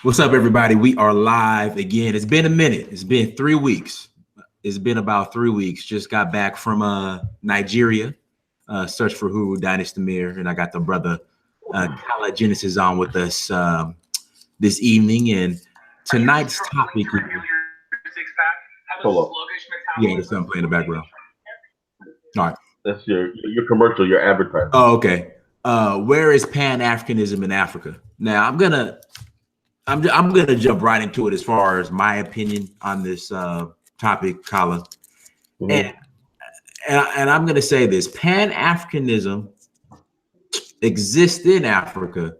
What's up, everybody? We are live again. It's been a minute. It's been 3 weeks. It's been about 3 weeks. Just got back from Nigeria, search for Huru Dynasty Mir, and I got the brother Kala Genesis on with us this evening. And tonight's topic is yeah, there's something playing in the background. All right, that's your commercial, your advertising. Oh, okay. Where is Pan-Africanism in Africa? Now, I'm gonna jump right into it as far as my opinion on this topic, Colin. Mm-hmm. And I'm gonna say this: Pan-Africanism exists in Africa,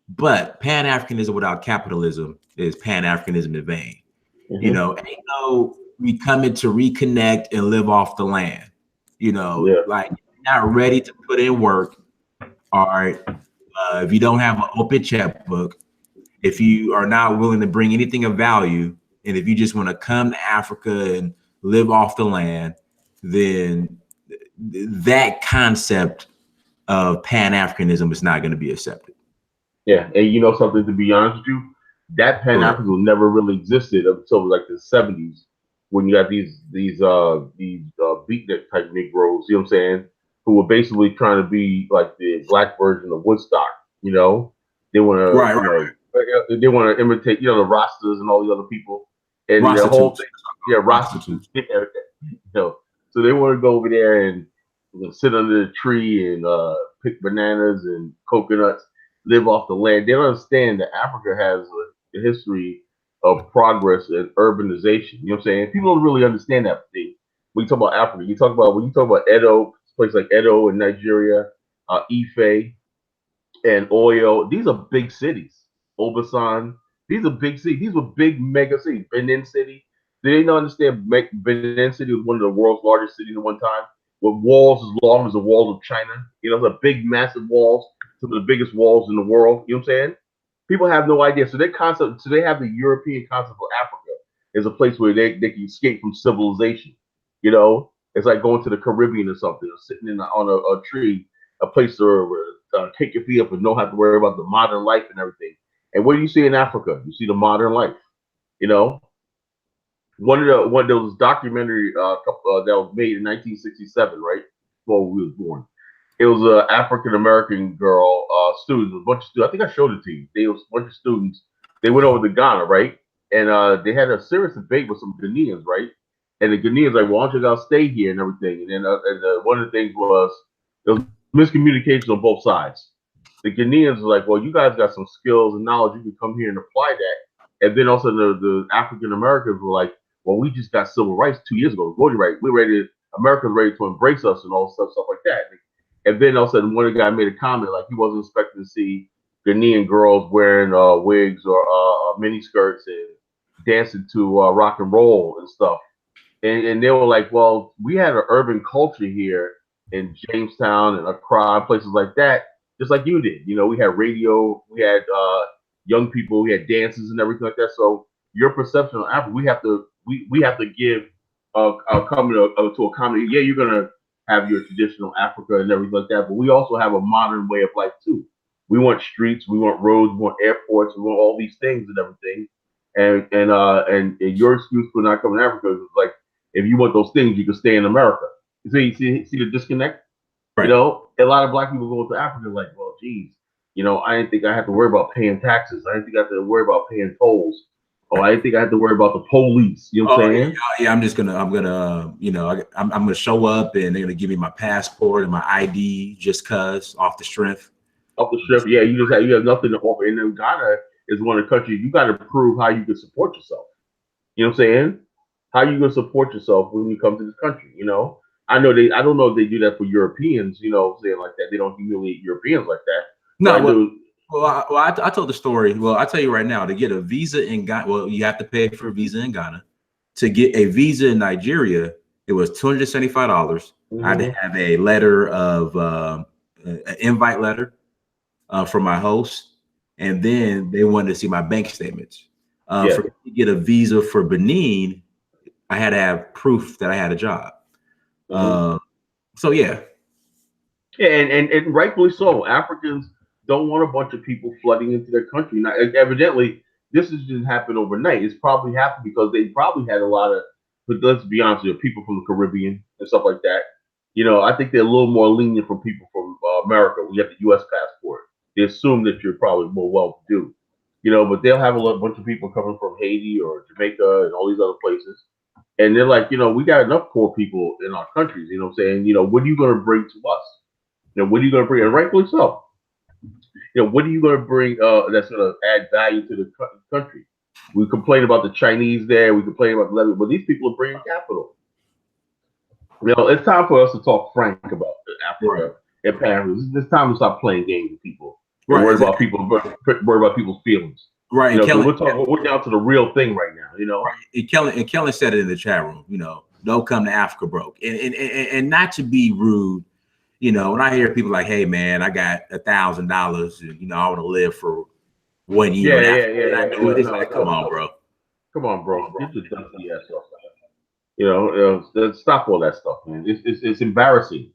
but Pan-Africanism without capitalism is Pan-Africanism in vain. Mm-hmm. You know, ain't no we coming to reconnect and live off the land. You know, like you're not ready to put in work. All right, if you don't have an open checkbook, if you are not willing to bring anything of value, and if you just want to come to Africa and live off the land, then that concept of Pan-Africanism is not going to be accepted. Yeah, and you know something, to be honest with you, that Pan-Africanism never really existed until like the 70s, when you got these beatnik type Negroes, you know what I'm saying, who were basically trying to be like the black version of Woodstock. You know, they want to they want to imitate, you know, the Rastas and all the other people, and the whole thing, Rastas. You know, so they want to go over there and sit under the tree and pick bananas and coconuts, live off the land. They don't understand that Africa has a history of progress and urbanization. You know what I'm saying? People don't really understand that thing. When you talk about Africa, when you talk about Edo, places like Edo in Nigeria, Ife and Oyo, these are big cities. Obasan, these are big cities. These were big mega cities. Benin City. They didn't understand Benin City was one of the world's largest cities at one time, with walls as long as the walls of China. You know, the big, massive walls, some of the biggest walls in the world. You know what I'm saying? People have no idea. So they have the European concept of Africa as a place where they can escape from civilization. You know, it's like going to the Caribbean or something, or sitting on a tree, a place to take your feet up and don't have to worry about the modern life and everything. And what do you see in Africa? You see the modern life. You know, one of those documentary that was made in 1967, right before we was born. It was an African American girl, students, a bunch of students. I think I showed it to you. They was a bunch of students. They went over to Ghana, right, and they had a serious debate with some Ghanaians, right. And the Ghanaians like, well, why don't you guys stay here and everything? And then one of the things was there was miscommunication on both sides. The Ghanaians were like, well, you guys got some skills and knowledge. You can come here and apply that. And then also the African Americans were like, well, we just got civil rights 2 years ago, voting right. We're ready. America's ready to embrace us and all stuff like that. And then all of a sudden, one guy made a comment like he wasn't expecting to see Ghanaian girls wearing wigs or mini skirts and dancing to rock and roll and stuff. And they were like, well, we had an urban culture here in Jamestown and Accra, places like that, just like you did. You know, we had radio, we had young people, we had dances and everything like that. So your perception of Africa, we have to give coming to a comedy. Yeah, you're gonna have your traditional Africa and everything like that, but we also have a modern way of life too. We want streets, we want roads, we want airports, we want all these things and everything. And your excuse for not coming to Africa is like, if you want those things, you can stay in America. See the disconnect? Right. You know, a lot of black people go to Africa like, well, geez, you know, I didn't think I had to worry about paying taxes. I didn't think I had to worry about paying tolls. Oh, I didn't think I had to worry about the police. You know what I'm saying? Yeah, I'm gonna show up and they're gonna give me my passport and my ID just cause off the strength. Off the strength, yeah. You have nothing to offer. And then Ghana is one of the countries you got to prove how you can support yourself. You know what I'm saying? How you gonna support yourself when you come to this country? You know, I don't know if they do that for Europeans. You know, saying like that, they don't humiliate Europeans like that. No, I told the story. Well, I'll tell you right now, to get a visa in Ghana, well, you have to pay for a visa in Ghana. To get a visa in Nigeria, it was $275. Mm-hmm. I had to have a letter of an invite letter from my host, and then they wanted to see my bank statements. For me to get a visa for Benin, I had to have proof that I had a job. Mm-hmm. So yeah. Yeah, and rightfully so. Africans don't want a bunch of people flooding into their country. Now, evidently, this didn't happen overnight. It's probably happened because they probably had a lot of, but let's be honest with you, people from the Caribbean and stuff like that. I think they're a little more lenient from people from America. We have the U.S. passport. They assume that you're probably more well-to-do. But they'll have a bunch of people coming from Haiti or Jamaica and all these other places. And they're like, we got enough poor people in our countries. You know what I'm saying? What are you going to bring to us? What are you going to bring? And rightfully so. What are you going to bring that's going to add value to the country? We complain about the Chinese there. We complain about the Lebanese, but these people are bringing capital. It's time for us to talk frank about Africa and Pan-Africanism. It's time to stop playing games with people. Right. Worry about people's feelings. Right. And we're down to the real thing right now. Right. And Kellen said it in the chat room. Don't come to Africa broke. And not to be rude. When I hear people like, "Hey, man, I got $1,000, and I want to live for 1 year." It's like, come on, bro. Come on, bro. Get your dusty ass off. Stop all that stuff, man. It's embarrassing.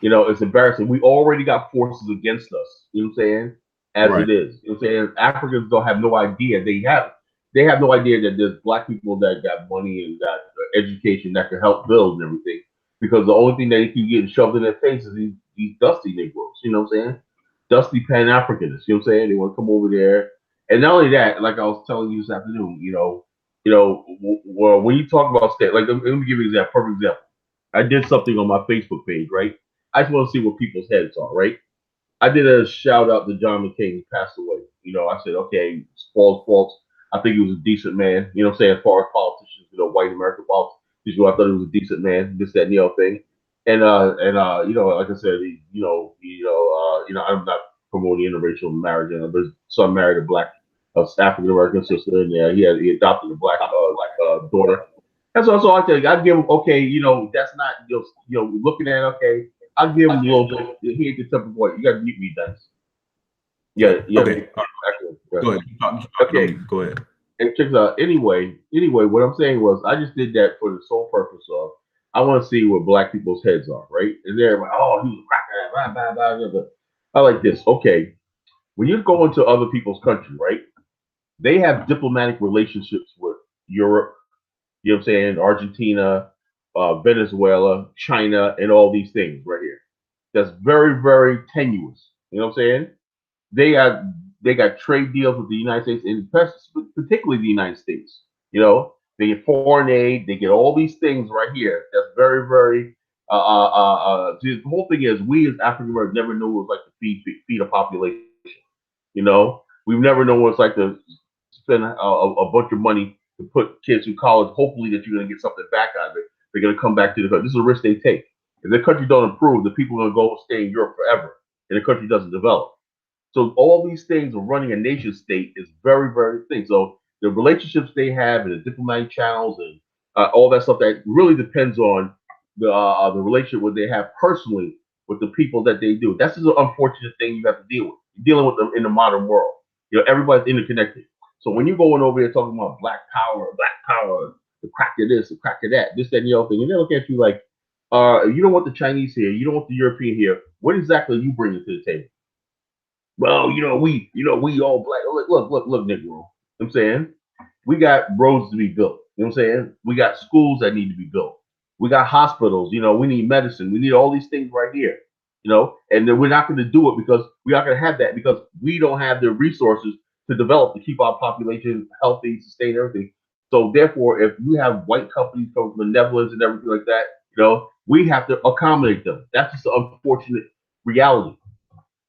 It's embarrassing. We already got forces against us. You know what I'm saying? As it is. You know what I'm saying? Africans don't have no idea. They have no idea that there's black people that got money and got education that can help build and everything. Because the only thing they keep getting shoved in their face is these dusty Negroes. You know what I'm saying? Dusty Pan-Africanists. You know what I'm saying? They want to come over there. And not only that, like I was telling you this afternoon, when you talk about state, like, let me give you an example, perfect example. I did something on my Facebook page, right? I just want to see what people's heads are, right? I did a shout out to John McCain, who passed away. I said, okay, false. I think he was a decent man. You know what I'm saying? As far as politicians, white American politicians, I thought he was a decent man. This, that, and the other thing. And like I said, I'm not promoting interracial marriage. But so I married a black African American sister, and he adopted a black daughter. And so I tell you, I'd give him, okay, that's not looking at, okay, I'll give him a little bit. He ain't the type of boy. You got to mute me, Dennis. Yeah. Okay. Go ahead. Okay. Go ahead. And check out. Anyway, what I'm saying was, I just did that for the sole purpose of, I want to see what black people's heads are, right? And they're like, oh, he was a cracker, blah, blah, blah, blah. I like this. Okay, when you go into other people's country, right? They have diplomatic relationships with Europe. You know what I'm saying? Argentina, Venezuela, China, and all these things right here. That's very, very tenuous. You know what I'm saying? They got trade deals with the United States, and particularly the United States. They get foreign aid, they get all these things right here. That's very, very. The whole thing is, we as African Americans never knew what it was like to feed a population. We've never known what it's like to spend a bunch of money to put kids through college, hopefully that you're going to get something back out of it. They're going to come back to the country. This is a risk they take. If the country don't improve, the people are going to go stay in Europe forever, and the country doesn't develop. So all these things of running a nation state is very, very thing. So the relationships they have and the diplomatic channels and all that stuff, that really depends on the relationship what they have personally with the people that they do. That's just an unfortunate thing you have to deal with. You're dealing with them in the modern world. Everybody's interconnected. So when you're going over there talking about black power, the crack of this, the crack of that, this, that, and the other thing, and they look at you like, you don't want the Chinese here, you don't want the European here. What exactly are you bringing to the table? Well, we all black. Look, Negro. You know what I'm saying? We got roads to be built. You know what I'm saying? We got schools that need to be built. We got hospitals. We need medicine. We need all these things right here. And then we're not going to do it because we're not going to have that because we don't have the resources to develop to keep our population healthy, sustain everything. So therefore, if you have white companies coming from the Netherlands and everything like that, we have to accommodate them. That's just an unfortunate reality.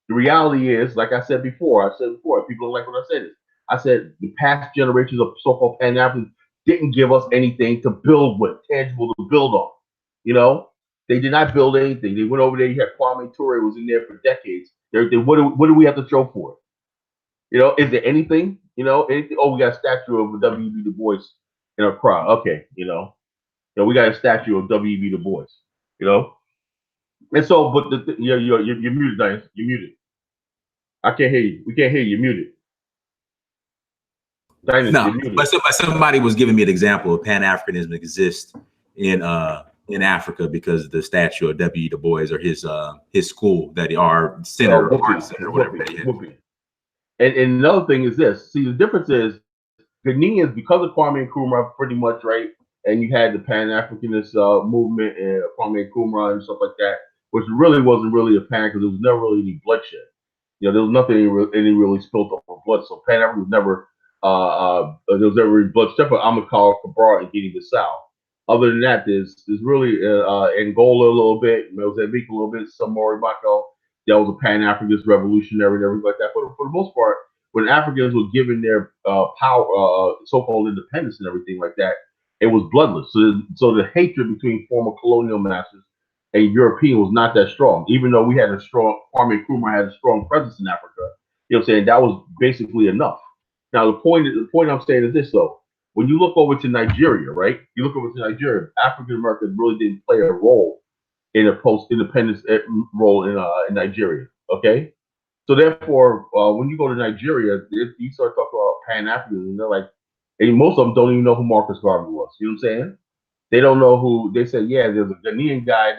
The reality is, like I said before, people don't like when I say this. I said the past generations of so-called Pan-Africans didn't give us anything to build with, tangible to build on. They did not build anything. They went over there. You had Kwame Ture was in there for decades. What do we have to show for it? Is there anything? Anything? Oh, we got a statue of W.E.B. Du Bois in our crowd. Okay, we got a statue of W.E.B. Du Bois. And so, but you're muted, Diane. You're muted. I can't hear you. We can't hear you. You're muted. Diane, no, but somebody was giving me an example of Pan-Africanism exists in in Africa because of the statue of W. Du Bois or his school that our center, art center, whatever that is. And another thing is this. See, the difference is Ghanaians, because of Kwame Nkrumah, pretty much, right? And you had the Pan-Africanist movement and Kwame Nkrumah and stuff like that, which really wasn't really a pan because there was never really any bloodshed. You know, there was nothing any really spilled over blood. So Pan-African was never there was never any blood except for Amilcar Cabral and Guinea-Bissau. Other than that, there's really Angola a little bit, Mozambique a little bit, Samori Machel. That was a Pan-Africanist revolutionary and everything like that. But for the most part, when Africans were given their power, so-called independence and everything like that, it was bloodless. So the hatred between former colonial masters and European was not that strong. Even though we had a strong, Kwame Nkrumah had a strong presence in Africa, you know what I'm saying? That was basically enough. Now the point I'm saying is this though. When you look over to Nigeria, right? You look over to Nigeria, African Americans really didn't play a role in a post-independence role in Nigeria. Okay, so therefore, when you go to Nigeria, you start talking about Pan-Africanism, and they're like, and most of them don't even know who Marcus Garvey was. You know what I'm saying? They don't know who. They said, yeah, there's a Ghanaian guy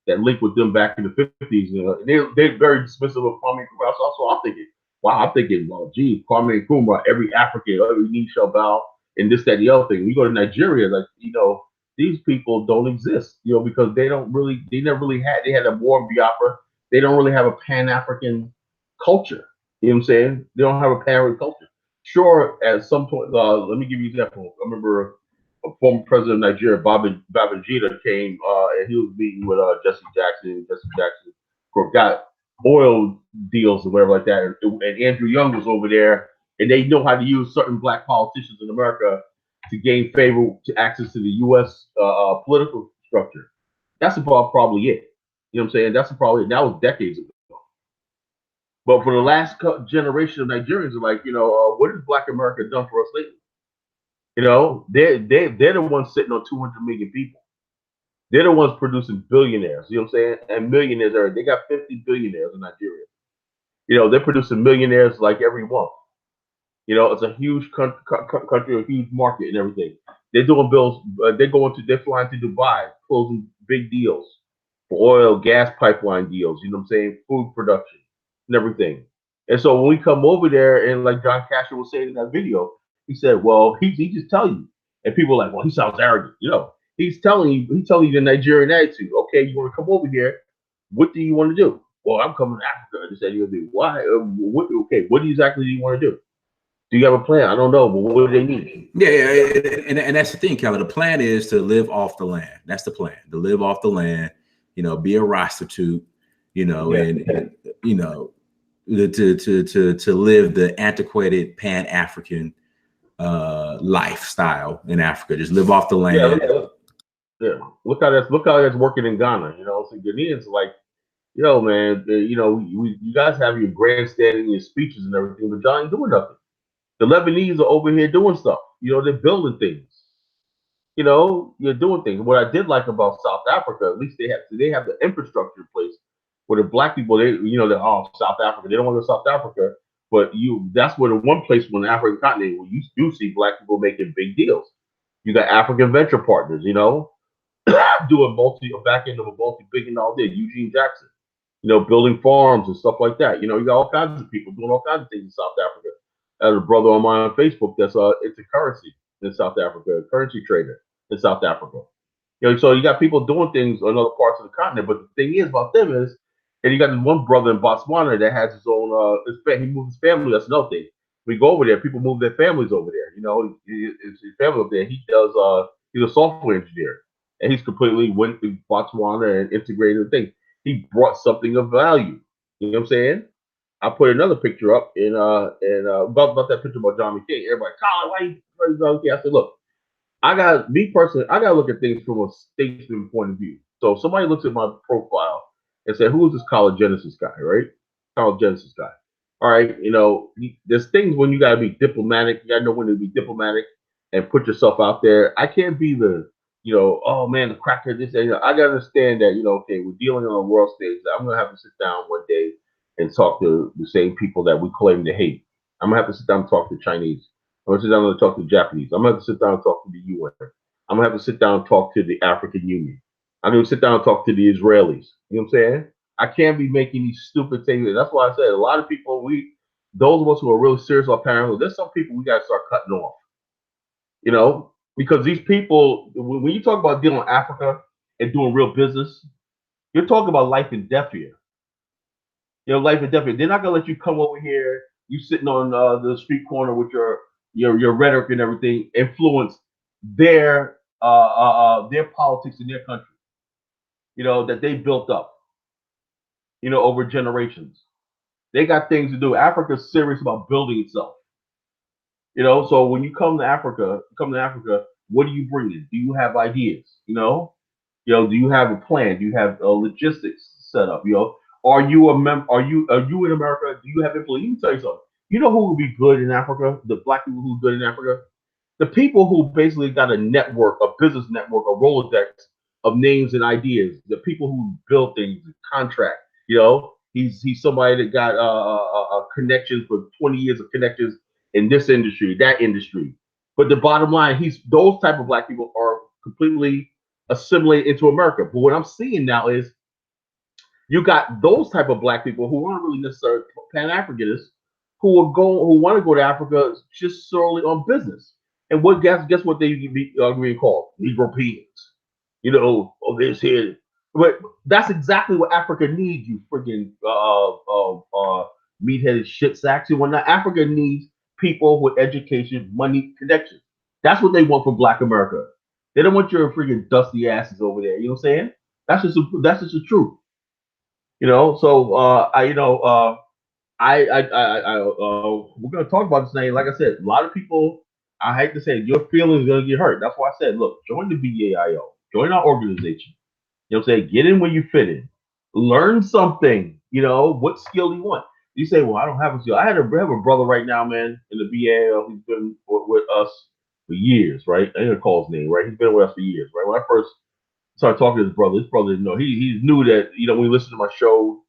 that linked with them back in the 50s. You know, they're very dismissive of Kwame Nkrumah. So I'm thinking, wow, I'm thinking, well, gee, Kwame Nkrumah, every African, every knee shall bow, and this, that, and the other thing. We go to Nigeria, like, you know, these people don't exist, you know, because they never really they had a war in Biafra. They don't really have a Pan-African culture. You know what I'm saying? They don't have a Pan-African culture. Sure, at some point, let me give you an example. I remember a former president of Nigeria, Babangida, came and he was meeting with Jesse Jackson. Jesse Jackson got oil deals or whatever like that. And Andrew Young was over there, and they know how to use certain black politicians in America to gain favor to access to the U.S. Political structure. That's about probably it. You know what I'm saying? That's probably it. That was decades ago. But for the last generation of Nigerians, are like, you know, what has Black America done for us lately? You know, they're the ones sitting on 200 million people. They're the ones producing billionaires. You know what I'm saying? And millionaires they got 50 billionaires in Nigeria. You know, they're producing millionaires like every month. You know, it's a huge country, a huge market, and everything. They're doing bills. They're flying to Dubai, closing big deals for oil, gas pipeline deals. You know what I'm saying? Food production and everything. And so when we come over there, and like John Casher was saying in that video, he said, "Well, he just tell you," and people are like, "Well, he sounds arrogant." You know, he's telling you the Nigerian attitude. Okay, you want to come over here? What do you want to do? Well, I'm coming to Africa. They said you'll do. Why? Okay, what exactly do you want to do? Do you have a plan? I don't know, but what do they need? Yeah, and that's the thing, Kelly. The plan is to live off the land. That's the plan. To live off the land. You know, be a prostitute. You know, and you know, to live the antiquated Pan-African lifestyle in Africa. Just live off the land. Yeah. Look how that's working in Ghana. You know, so Ghanaians are like, yo, man, you know, you guys have your grandstanding, your speeches and everything, but y'all ain't doing nothing. The Lebanese are over here doing stuff. You know, they're building things. You know, you're doing things. What I did like about South Africa, at least they have the infrastructure in place where the black people, they're South Africa. They don't want to go to South Africa, but that's where the one place on the African continent where you do see black people making big deals. You got African venture partners, you know, doing back end of a multi-billion-dollar deal. Eugene Jackson, you know, building farms and stuff like that. You know, you got all kinds of people doing all kinds of things in South Africa. I have a brother of mine on Facebook that's it's a currency in South Africa, a currency trader in South Africa. You know, so you got people doing things on other parts of the continent. But the thing is about them is, and you got this one brother in Botswana that has his own. He moved his family. That's another thing. We go over there. People move their families over there. You know, his family over there. He does. He's a software engineer, and he's completely went to Botswana and integrated the thing. He brought something of value. You know what I'm saying? I put another picture up about that picture about John McCain. Everybody, Colin, why you John McCain? I said, look, I gotta look at things from a statesman point of view. So if somebody looks at my profile and say, who is this college Genesis guy, right? College Genesis guy. All right, you know, there's things when you gotta be diplomatic, you gotta know when to be diplomatic and put yourself out there. I can't be the, you know, oh man, the cracker, this, and I gotta understand that, you know, okay, we're dealing on a world stage. I'm gonna have to sit down one day and talk to the same people that we claim to hate. I'm gonna have to sit down and talk to Chinese. I'm gonna sit down and talk to the Japanese. I'm gonna have to sit down and talk to the UN. I'm gonna have to sit down and talk to the African Union. I don't even sit down and talk to the Israelis. You know what I'm saying? I can't be making these stupid things. That's why I said a lot of people, those of us who are really serious about parenthood, there's some people we got to start cutting off. You know, because these people, when you talk about dealing with Africa and doing real business, you're talking about life and death here. You know, life and death here. They're not gonna let you come over here. You sitting on the street corner with your rhetoric and everything, influence their politics in their country. You know that they built up. You know, over generations. They got things to do. Africa's serious about building itself. You know, so when come to Africa, what do you bring in? Do you have ideas? You know, do you have a plan? Do you have logistics set up? You know, are you a are you in America? Do you have influence? Let me tell you something. You know who would be good in Africa? The black people who are good in Africa? The people who basically got a network, a business network, a Rolodex of names and ideas. The people who build things, contract. You know, he's somebody that got a connection for 20 years of connections in this industry, that industry. But the bottom line, he's those type of black people are completely assimilated into America. But what I'm seeing now is you got those type of black people who aren't really necessarily Pan-Africanists who want to go to Africa just solely on business. And guess what they be being called? Europeans. You know, oh, this here. But that's exactly what Africa needs, you freaking meat-headed shit sacks. You want that Africa needs people with education, money, connections. That's what they want from Black America. They don't want your freaking dusty asses over there. You know what I'm saying? That's just the truth. You know, so we're gonna talk about this thing. Like I said, a lot of people. I hate to say it, your feelings are gonna get hurt. That's why I said, look, join the BAIO, join our organization. You know what I'm saying? Get in where you fit in. Learn something. You know, what skill do you want? You say, well, I don't have a skill. I have a brother right now, man, in the BAIO. He's been with us for years, right? I didn't call his name, right? He's been with us for years, right? When I first started talking to his brother, you know, he knew that, you know, when he listened to my show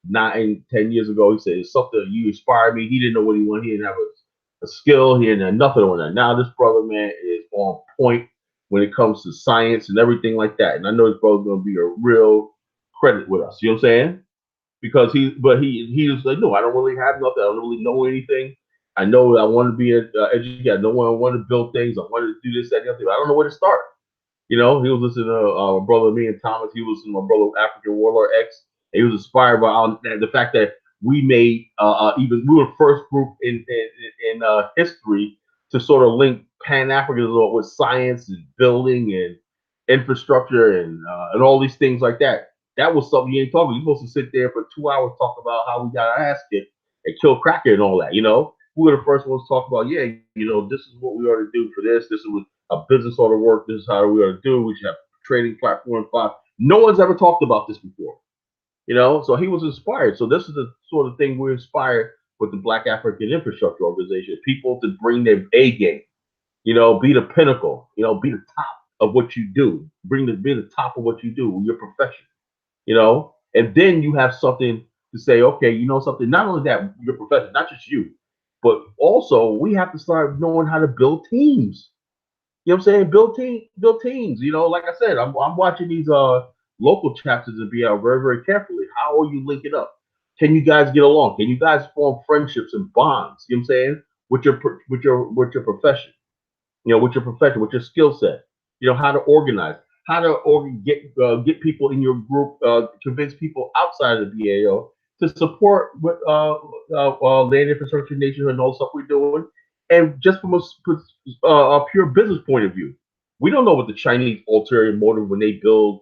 9, 10 years ago, he said, it's something you inspired me. He didn't know what he wanted. He didn't have a skill. He didn't have nothing on that. Now this brother, man, is on point when it comes to science and everything like that. And I know this brother's going to be a real credit with us. You know what I'm saying? Because he was like, no, I don't really have nothing. I don't really know anything. I know I want to be an educator. I know I want to build things. I want to do this, that, and the other thing. I don't know where to start. You know, he was listening to my brother, me and Thomas. He was listening to my brother, African Warlord X. And he was inspired by the fact that we made we were the first group in history to sort of link Pan Africanism with science and building and infrastructure and all these things like that. That was something you ain't talking. You're supposed to sit there for 2 hours talk about how we got our ass kicked and kill cracker and all that. You know, we were the first ones to talk about, yeah, you know, this is what we ought to do for this. This is what a business ought to work. This is how we ought to do. We should have trading platform. No one's ever talked about this before. You know, so he was inspired. So this is the sort of thing we're inspired with the Black African Infrastructure Organization. People to bring their A game. You know, be the pinnacle. You know, be the top of what you do. Be the top of what you do, your profession. You know, and then you have something to say. Okay, you know something. Not only that, your profession, not just you, but also we have to start knowing how to build teams. You know what I'm saying? Build teams. You know, like I said, I'm watching these local chapters and be out very, very carefully. How are you linking up? Can you guys get along? Can you guys form friendships and bonds? You know what I'm saying? With your profession, you know, with your profession, with your skill set, you know, how to organize, get people in your group, convince people outside of the BAO to support what land infrastructure nation and all the stuff we're doing. And just from a pure business point of view, we don't know what the Chinese ulterior motive when they build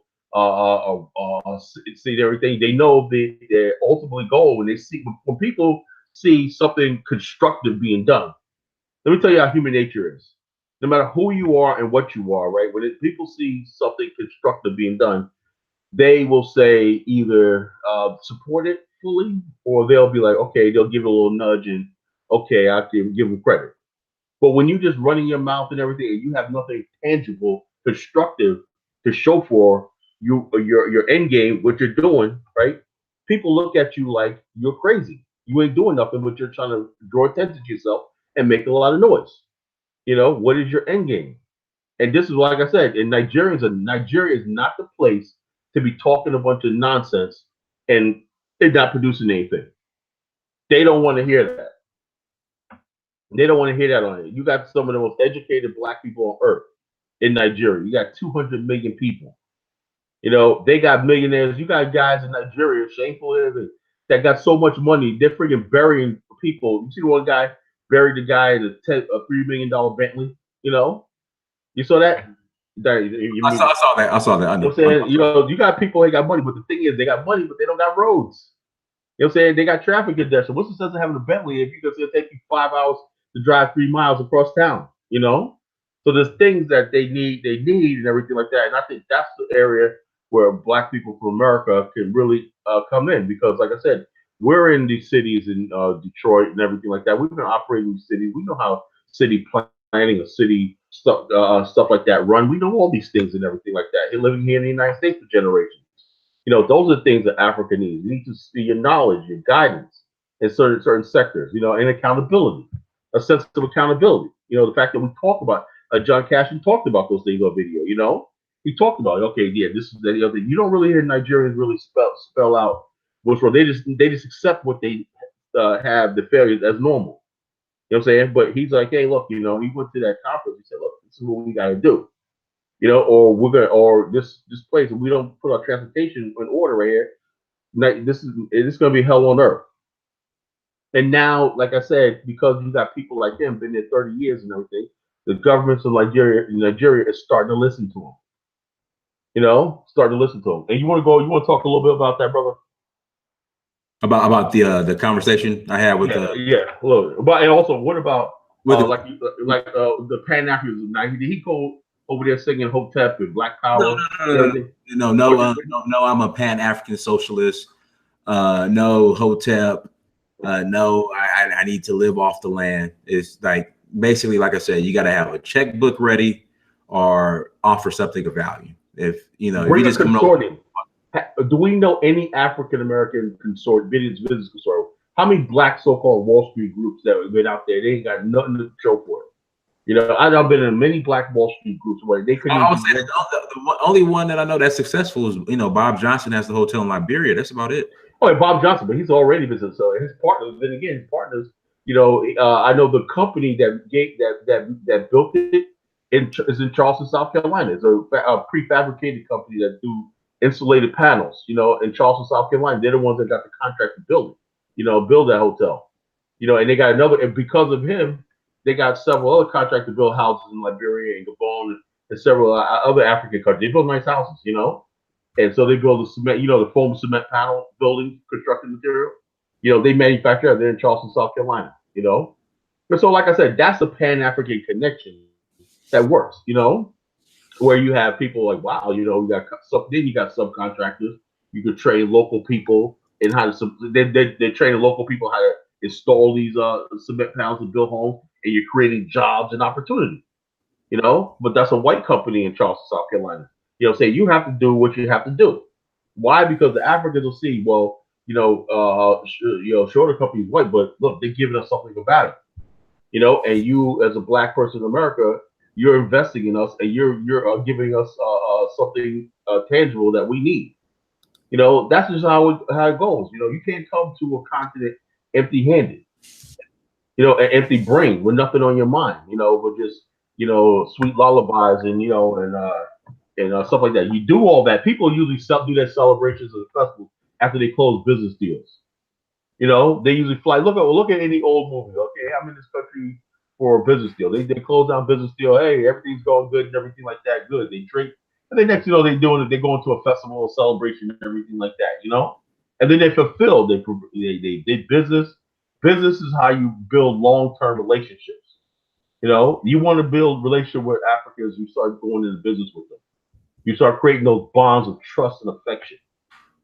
see everything. They know their ultimately goal when they see when people see something constructive being done. Let me tell you how human nature is. No matter who you are and what you are, right? People see something constructive being done, they will say either support it fully, or they'll be like, okay, they'll give it a little nudge and okay, I can give them credit. But when you just running your mouth and everything, and you have nothing tangible, constructive to show for your end game, what you're doing, right? People look at you like you're crazy. You ain't doing nothing, but you're trying to draw attention to yourself and make a lot of noise. You know, what is your end game? And this is like I said, in Nigeria is not the place to be talking a bunch of nonsense and they're not producing anything. They don't want to hear that. They don't want to hear that on it. You got some of the most educated black people on earth in Nigeria. You got 200 million people. You know, they got millionaires. You got guys in Nigeria, shameful is it, that got so much money, they're freaking burying people. You see one guy buried the guy in a $3 million Bentley, you know? You saw that? I saw that. I saw that. I You know know. what I'm saying? You know, you got people that got money, but the thing is, they got money, but they don't got roads. You know what I'm saying? They got traffic congestion. What's the sense of having a Bentley if it's going to take you 5 hours to drive 3 miles across town? You know? So there's things that they need and everything like that. And I think that's the area where black people from America can really come in because, like I said, we're in these cities in Detroit and everything like that. We've been operating in these cities. We know how city planning, a city stuff like that run. We know all these things and everything like that. You're living here in the United States for generations. You know, those are things that Africa needs. You need to see your knowledge, your guidance in certain sectors, you know, and accountability, a sense of accountability. You know, the fact that we talk about John Cashin talked about those things on video, you know. He talked about, okay, yeah, this is the other. You don't really hear Nigerians really spell out what's wrong. They just accept what they have the failures as normal. You know what I'm saying? But he's like, hey, look, you know, he went to that conference. He said, look, this is what we got to do. You know, or this place, if we don't put our transportation in order right here, this is going to be hell on earth. And now, like I said, because you got people like him, been there 30 years and everything, the governments of Nigeria is starting to listen to him. You know, starting to listen to him. And you want to talk a little bit about that, brother? About the conversation I had with look, but and also what about the Pan-Africanism? Now, did he go over there singing Hotep and Black Power? No, I'm a Pan-African socialist. No Hotep. No, I need to live off the land. It's like basically, like I said, you got to have a checkbook ready or offer something of value. If you know, if you just come over. Do we know any African American business consortium? How many black so-called Wall Street groups that have been out there? They ain't got nothing to show for it. You know, I've been in many black Wall Street groups where they couldn't. I would say the only one that I know that's successful is, you know, Bob Johnson has the hotel in Liberia. That's about it. Oh, Bob Johnson, but he's already business. So his partners, then again, his partners. You know, I know the company that built it is in Charleston, South Carolina. It's a prefabricated company that do insulated panels. You know, in Charleston, South Carolina, they're the ones that got the contract to build it. You know, build that hotel. You know, and they got another, and because of him, they got several other contracts to build houses in Liberia and Gabon and several other African countries. They build nice houses, you know. And so they build the cement, you know, the foam cement panel building construction material. You know, they manufacture it. They're in Charleston, South Carolina, you know. But so, like I said, that's a Pan-African connection that works, you know, where you have people like, wow, you know, then you got subcontractors. You could train local people in how to, they're training local people how to install these cement panels and build homes, and you're creating jobs and opportunity, you know. But that's a white company in Charleston, South Carolina. You know, say you have to do what you have to do. Why? Because the Africans will see, well, you know, sure, the company's white, but look, they're giving us something about it. You know, and you as a black person in America, you're investing in us, and you're giving us something tangible that we need. You know, that's just how it goes. You know, you can't come to a continent empty-handed. You know, an empty brain with nothing on your mind. You know, but just, you know, sweet lullabies and, you know, and stuff like that. You do all that. People usually do their celebrations of the festival after they close business deals. You know, they usually fly. Look at any old movie. Okay, I'm in this country for a business deal. They close down business deal. Hey, everything's going good and everything like that. Good. They drink, and then next you know they doing it. They go into a festival, a celebration, and everything like that. You know, and then they fulfill. They business. Business is how you build long-term relationships. You know, you want to build relationship with Africans. You start going into business with them. You start creating those bonds of trust and affection.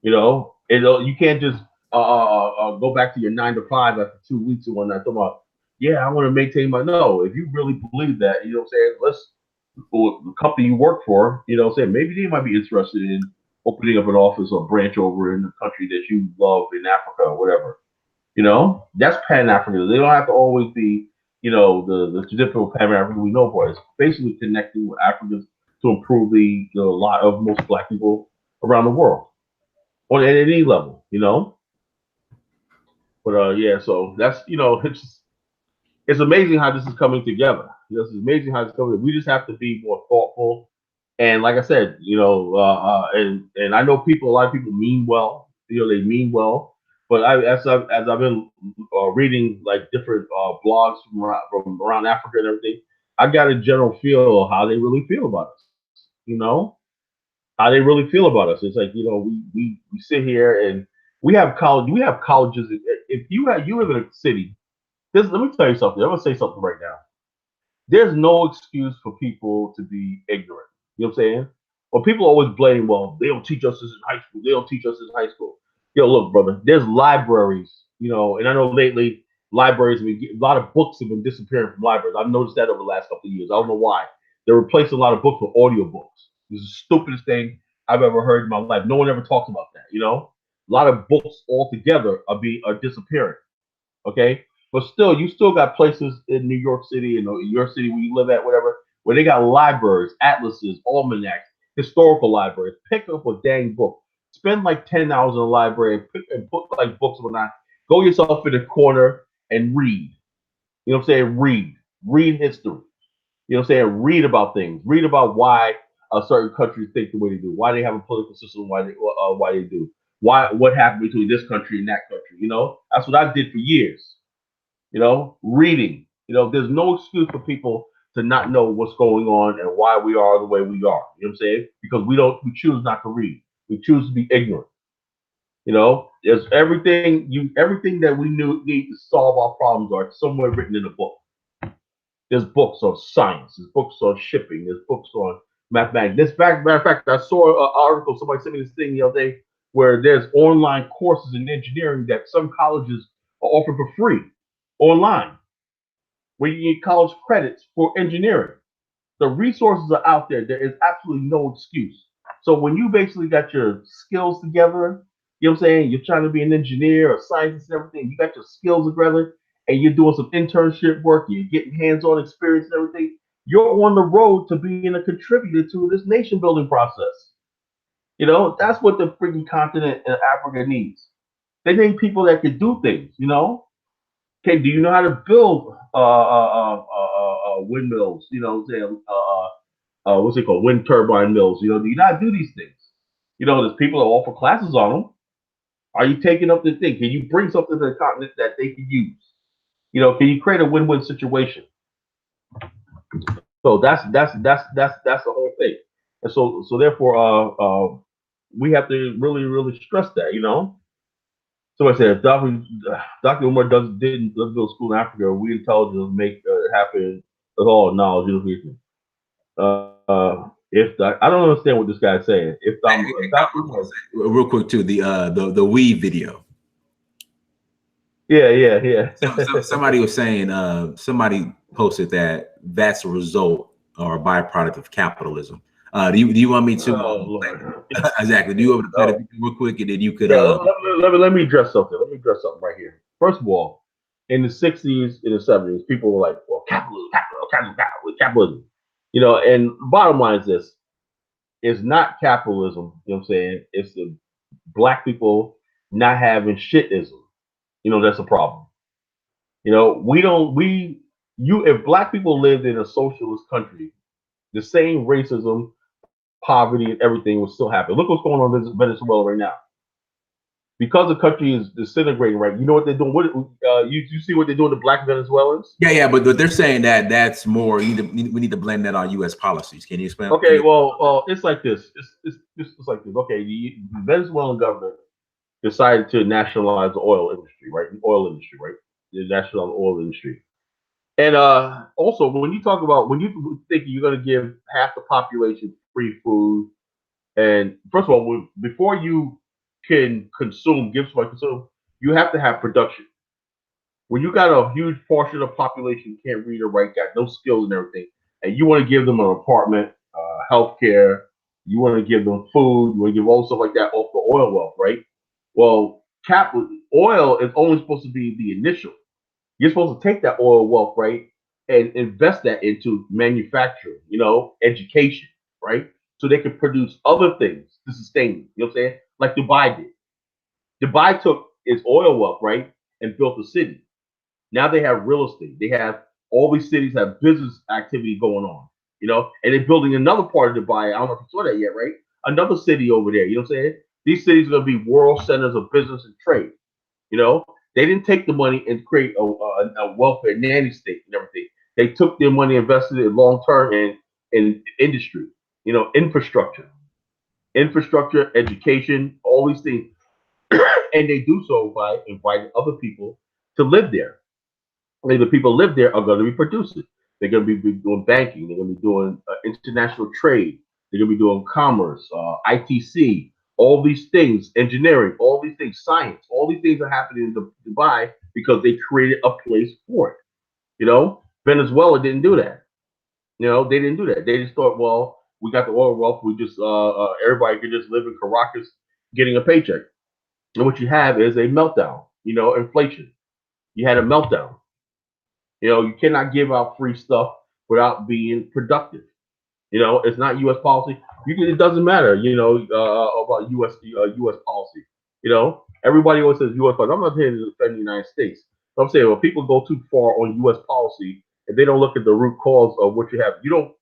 You know, and you can't just go back to your 9 to 5 after 2 weeks or whatnot. Talking about, yeah, I want to maintain my no. If you really believe that, you know what I'm saying, the company you work for, you know what I'm saying, maybe they might be interested in opening up an office or branch over in the country that you love in Africa or whatever. You know, that's Pan-African. They don't have to always be, you know, the traditional Pan-African we know for. It's basically connecting with Africans to improve the lot of most black people around the world on at any level, you know. But yeah, so that's it's amazing how this is coming together. It's amazing how it's coming. We just have to be more thoughtful. And like I said, and I know a lot of people mean well. They mean well. But as I've been reading like different blogs from around Africa and everything, I got a general feel of how they really feel about us. How they really feel about us. It's like we sit here and we have colleges. If you live in a city, let me tell you something. I'm gonna say something right now. There's no excuse for people to be ignorant. You know what I'm saying? Well, people always blame, well, they don't teach us this in high school. They don't teach us this in high school. Yo, look, brother, there's libraries, and I know lately libraries, a lot of books have been disappearing from libraries. I've noticed that over the last couple of years. I don't know why. They're replacing a lot of books with audio books. This is the stupidest thing I've ever heard in my life. No one ever talks about that. A lot of books altogether are disappearing. Okay, but still, you still got places in New York City and your city where you live at, whatever, where they got libraries, atlases, almanacs, historical libraries. Pick up a dang book. Spend like 10 hours in a library and put like books or whatnot. Go yourself in a corner and read. You know what I'm saying? Read history. You know what I'm saying? Read about things. Read about why certain countries think the way they do. Why they have a political system. Why they do. What happened between this country and that country. That's what I did for years. Reading. There's no excuse for people to not know what's going on and why we are the way we are. You know what I'm saying? Because we choose not to read. We choose to be ignorant. There's everything that we need to solve our problems are somewhere written in a book. There's books on science. There's books on shipping. There's books on mathematics. Matter of fact, I saw an article. Somebody sent me this thing the other day where there's online courses in engineering that some colleges are offering for free online, where you get college credits for engineering. The resources are out there. There is absolutely no excuse. So when you basically got your skills together, you know what I'm saying? You're trying to be an engineer or scientist and everything. You got your skills together and you're doing some internship work. You're getting hands-on experience and everything. You're on the road to being a contributor to this nation building process. That's what the freaking continent in Africa needs. They need people that can do things. Okay, do you know how to build windmills? What's it called? Wind turbine mills. Do you not do these things? There's people that offer classes on them. Are you taking up the thing? Can you bring something to the continent that they can use? Can you create a win-win situation? So that's the whole thing. And so therefore, we have to really really stress that. Somebody said, if Dr. Umar didn't build school in Africa, we intelligence make it happen at all knowledge education. I don't understand what this guy's saying. If Dr. Umar, real quick too, the weed video. Yeah. Somebody was saying, somebody posted that's a result or a byproduct of capitalism. Do you want me to? Oh, Lord. Exactly. Do you want to play the real quick, and then you could? Let me address something. Let me address something right here. First of all, in the '60s, in the '70s, people were like, "Well, capitalism." And bottom line is this: it's not capitalism. You know what I'm saying? It's the black people not having shitism. That's a problem. We don't we you if black people lived in a socialist country, the same racism, poverty, and everything would still happen. Look what's going on in Venezuela right now. Because the country is disintegrating, right? You know what they're doing? You see what they're doing to black Venezuelans? Yeah, but they're saying that's more. We need to blame that on U.S. policies. Can you explain? Okay, well, it's like this. It's like this. Okay, the Venezuelan government decided to nationalize the oil industry, right? The national oil industry. And also, when you think you're going to give half the population free food, and first of all, before you can give somebody consume, you have to have production. When you got a huge portion of the population can't read or write, got no skills and everything, and you want to give them an apartment, health care, you want to give them food, you want to give all stuff like that off the oil wealth, right? Well, oil is only supposed to be the initial. You're supposed to take that oil wealth, right, and invest that into manufacturing, education, right, so they could produce other things to sustain them. You know what I'm saying? Like Dubai did. Dubai took its oil wealth, right, and built a city. Now they have real estate. They have all these cities have business activity going on, and they're building another part of Dubai. I don't know if you saw that yet, right? Another city over there. You know what I'm saying? These cities are going to be world centers of business and trade. They didn't take the money and create a welfare nanny state and everything. They took their money, invested it long term in industry, infrastructure, education, all these things, and they do so by inviting other people to live there. And the people live there are going to be producing. They're going to be doing banking. They're going to be doing international trade. They're going to be doing commerce, ITC, all these things, engineering, all these things, science, all these things are happening in Dubai because they created a place for it. Venezuela didn't do that. They didn't do that. They just thought, well, we got the oil wealth. We just everybody could just live in Caracas getting a paycheck. And what you have is a meltdown. Inflation. You had a meltdown. You cannot give out free stuff without being productive. It's not U.S. policy. It doesn't matter. About U.S. policy. Everybody always says U.S. policy. I'm not here to defend the United States. I'm saying, well, people go too far on U.S. policy and they don't look at the root cause of what you have. You don't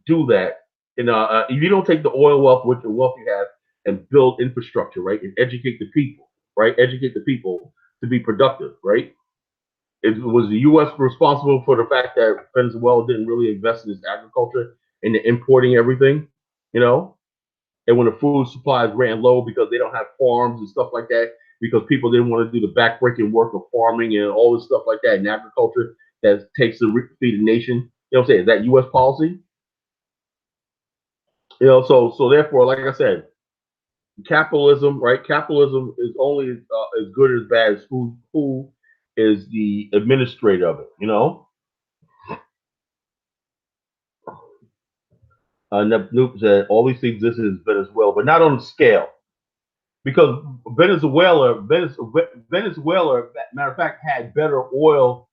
do that. If you don't take the oil wealth with the wealth you have and build infrastructure, right, and educate the people, right, educate the people to be productive, right. It was the U.S. responsible for the fact that Venezuela didn't really invest in its agriculture and the importing everything, and when the food supplies ran low because they don't have farms and stuff like that, because people didn't want to do the backbreaking work of farming and all this stuff like that in agriculture that takes to feed the nation. You know what I'm saying? Is that U.S. policy? So therefore, like I said, capitalism, right? Capitalism is only as good or as bad as who is the administrator of it. Noop said all these things exist in Venezuela, but not on the scale. Because Venezuela, matter of fact, had better oil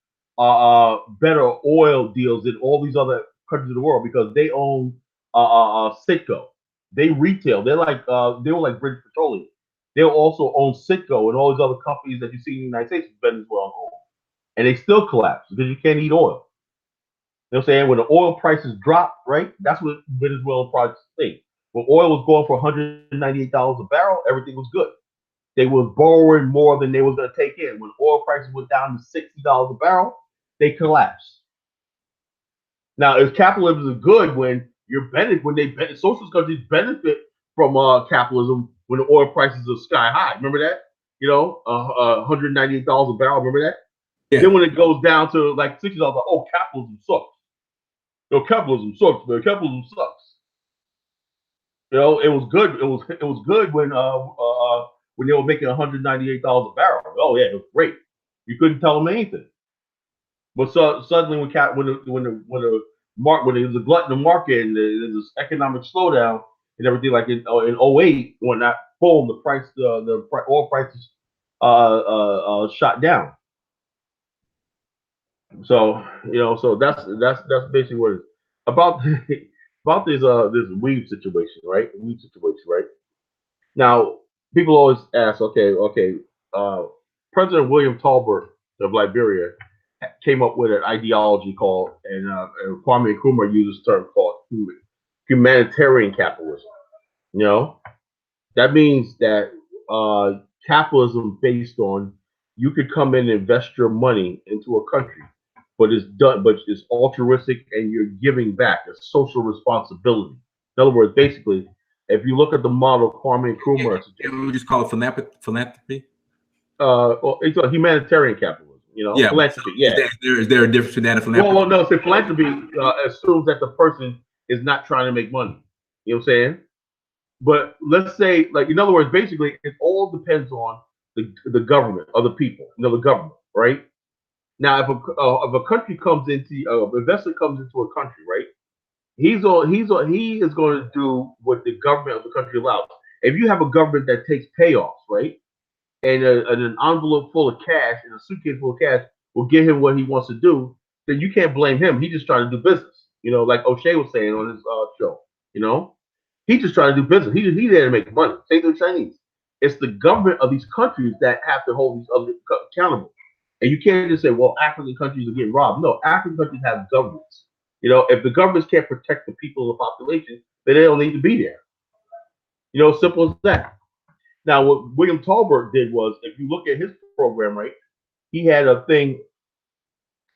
deals than all these other countries in the world because they own Citgo. They retail. They were like British Petroleum. They also own Citgo and all these other companies that you see in the United States, Venezuela own, and they still collapse because you can't eat oil. You know what I'm saying? When the oil prices drop, right? That's what Venezuelan projects think. When oil was going for $198 a barrel, everything was good. They were borrowing more than they were going to take in. When oil prices went down to $60 a barrel, they collapsed. Now, if capitalism is good when socialist countries benefit from capitalism when the oil prices are sky high. Remember that? $198 a barrel. Remember that? Yeah. Then when it goes down to like $60, like, oh, capitalism sucks. Capitalism sucks, man. Capitalism sucks. It was good. It was good when they were making $198 a barrel. Oh yeah, it was great. You couldn't tell them anything. But suddenly when there's a glut in the market and there's this economic slowdown and everything, like in 08 when that boom, the oil prices shot down. So so that's basically what it is about this weed situation, right? Now people always ask, okay, President William Tolbert of Liberia came up with an ideology called, and Kwame Nkrumah uses a term called humanitarian capitalism. That means that capitalism based on you could come in and invest your money into a country, but it's altruistic and you're giving back. It's social responsibility. In other words, basically, if you look at the model of Kwame Nkrumah, we just call it philanthropy. It's a humanitarian capitalism. Yeah, philanthropy. Is there a difference between that and philanthropy? Well, no. So philanthropy assumes that the person is not trying to make money. You know what I'm saying? But let's say, like, in other words, basically, it all depends on the government, other people, the government, right? Now, if a country comes into, investor comes into a country, right? He is going to do what the government of the country allows. If you have a government that takes payoffs, right, and an envelope full of cash and a suitcase full of cash will give him what he wants to do, then you can't blame him. He's just trying to do business. Like O'Shea was saying on his show. He's just trying to do business. He's there to make money. Same to the Chinese. It's the government of these countries that have to hold these other accountable. And you can't just say, well, African countries are getting robbed. No, African countries have governments. If the governments can't protect the people of the population, then they don't need to be there. Simple as that. Now, what William Tolbert did was, if you look at his program, right, he had a thing,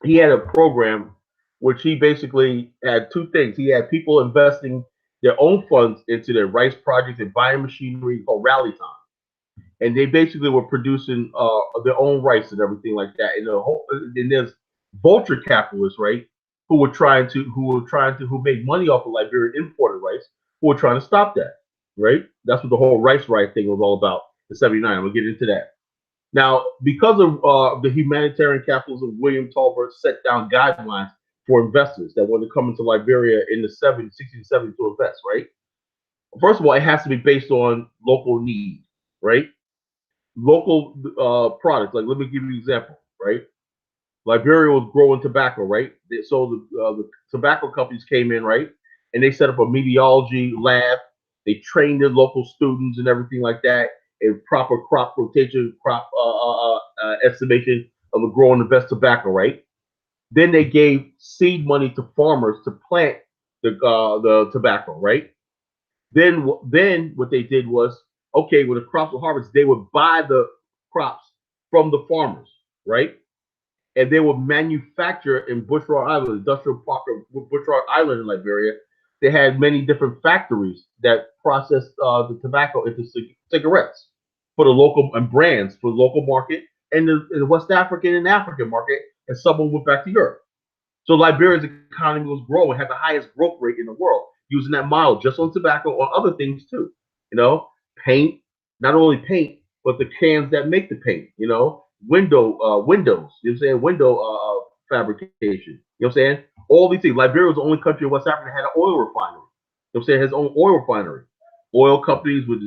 he had a program which he basically had two things. He had people investing their own funds into their rice projects and buying machinery called Rally Time, and they basically were producing their own rice and everything like that. And there's vulture capitalists, right, who made money off of Liberian imported rice, who were trying to stop that, right? That's what the whole rice riot thing was all about in '79. I'm gonna get into that. Now, because of the humanitarian capitalism, William Tolbert set down guidelines for investors that want to come into Liberia in the 70s, 60s, 70s to invest, right? First of all, it has to be based on local need, right? Local products. Like, let me give you an example, right? Liberia was growing tobacco, right? So the tobacco companies came in, right? And they set up a meteorology lab. They trained their local students and everything like that, and proper crop rotation, crop estimation of the growing the best tobacco, right? Then they gave seed money to farmers to plant the tobacco, right? Then what they did was, okay, when the crops were harvested, they would buy the crops from the farmers, right? And they would manufacture in Bushrod Island, industrial park of Bushrod Island in Liberia. They had many different factories that processed the tobacco into cigarettes for the local and brands for the local market and the West African and African market, and some of them went back to Europe. So Liberia's economy was growing, had the highest growth rate in the world, using that model just on tobacco or other things too. Paint, not only paint, but the cans that make the paint. Windows. You know what I'm saying? Window fabrication. You know what I'm saying? All these things. Liberia was the only country in West Africa that had an oil refinery. You know what I'm saying? It has its own oil refinery. Oil companies would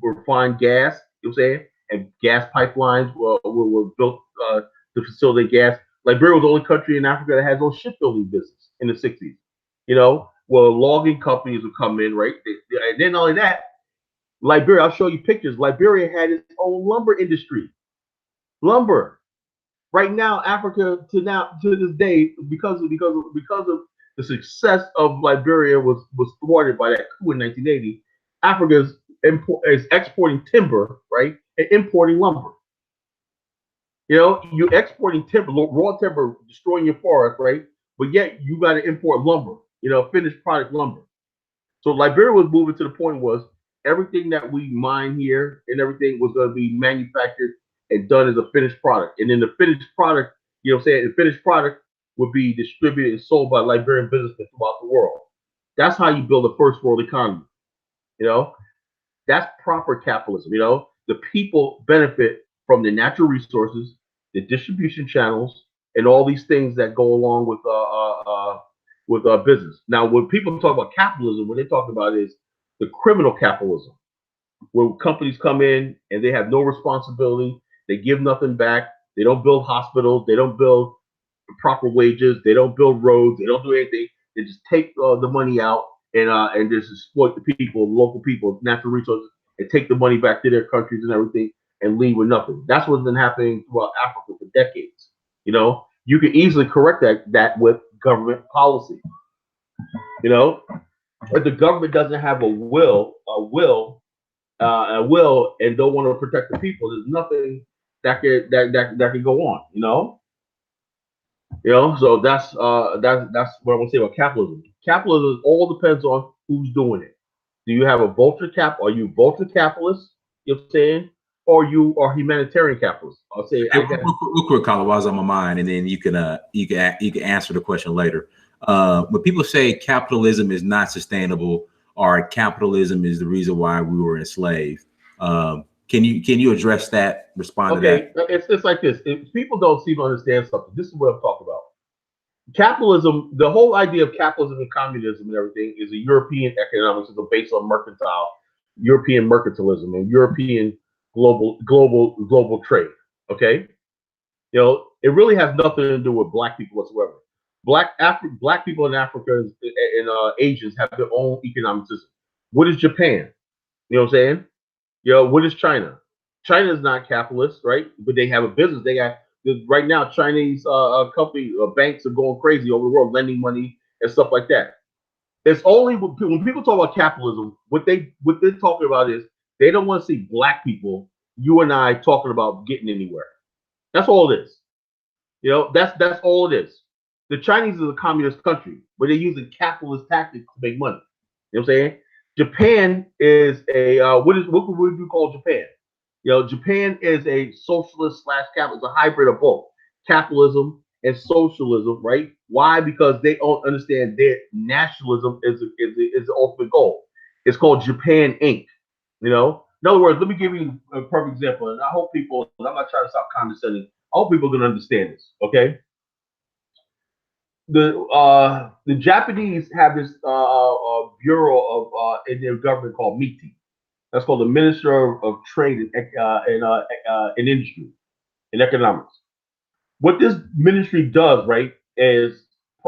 refine gas. You know what I'm saying? And gas pipelines were built to facilitate gas. Liberia was the only country in Africa that has no shipbuilding business in the '60s. Logging companies would come in, right? And then not only that, Liberia, I'll show you pictures. Liberia had its own lumber industry. Lumber. Right now, Africa to this day, because of the success of Liberia was thwarted by that coup in 1980. Africa is exporting timber, right, and importing lumber. You're exporting timber, raw timber, destroying your forest, right? But yet you got to import lumber, finished product lumber. So Liberia was moving to the point was everything that we mine here and everything was going to be manufactured and done as a finished product. And then the finished product, the finished product would be distributed and sold by Liberian businessmen throughout the world. That's how you build a first world economy. That's proper capitalism. The people benefit from the natural resources, the distribution channels, and all these things that go along with business. Now, when people talk about capitalism, what they talk about is the criminal capitalism, where companies come in and they have no responsibility, they give nothing back, they don't build hospitals, they don't build proper wages, they don't build roads, they don't do anything. They just take the money out and just exploit the people, local people, natural resources, and take the money back to their countries and everything and leave with nothing. That's what's been happening throughout Africa for decades. You can easily correct that with government policy. If the government doesn't have a will, and don't want to protect the people, there's nothing that can go on. So that's what I want to say about capitalism. Capitalism all depends on who's doing it. Do you have a vulture cap? Are you vulture capitalist? You know what I'm saying? Or you are humanitarian capitalist? I'll say real quick, Carla, while it's on my mind, and then you can answer the question later. When people say capitalism is not sustainable or capitalism is the reason why we were enslaved, can you address that? Respond to that. It's like this. If people don't seem to understand something, this is what I'm talking about. Capitalism, the whole idea of capitalism and communism and everything is a European economics system based on European mercantilism and European global trade. Okay, it really has nothing to do with black people whatsoever. Black people in Africa and Asians have their own economic system. What is Japan? You know what I'm saying? What is China? China is not capitalist, right? But they have a business. They got right now Chinese company banks are going crazy over the world, lending money and stuff like that. It's only when people talk about capitalism, what they're talking about is they don't want to see black people, you and I, talking about getting anywhere. That's all it is. That's all it is. The Chinese is a communist country, but they're using capitalist tactics to make money. You know what I'm saying? Japan is a what would you call Japan? Japan is a socialist slash capitalist, a hybrid of both capitalism and socialism, right? Why? Because they don't understand that nationalism is the ultimate goal. It's called Japan Inc. In other words, let me give you a perfect example, and I hope people. I'm not trying to sound condescending. I hope people can understand this. Okay, the Japanese have this bureau of in their government called MITI. That's called the Minister of Trade and Industry and Economics. What this ministry does, right, is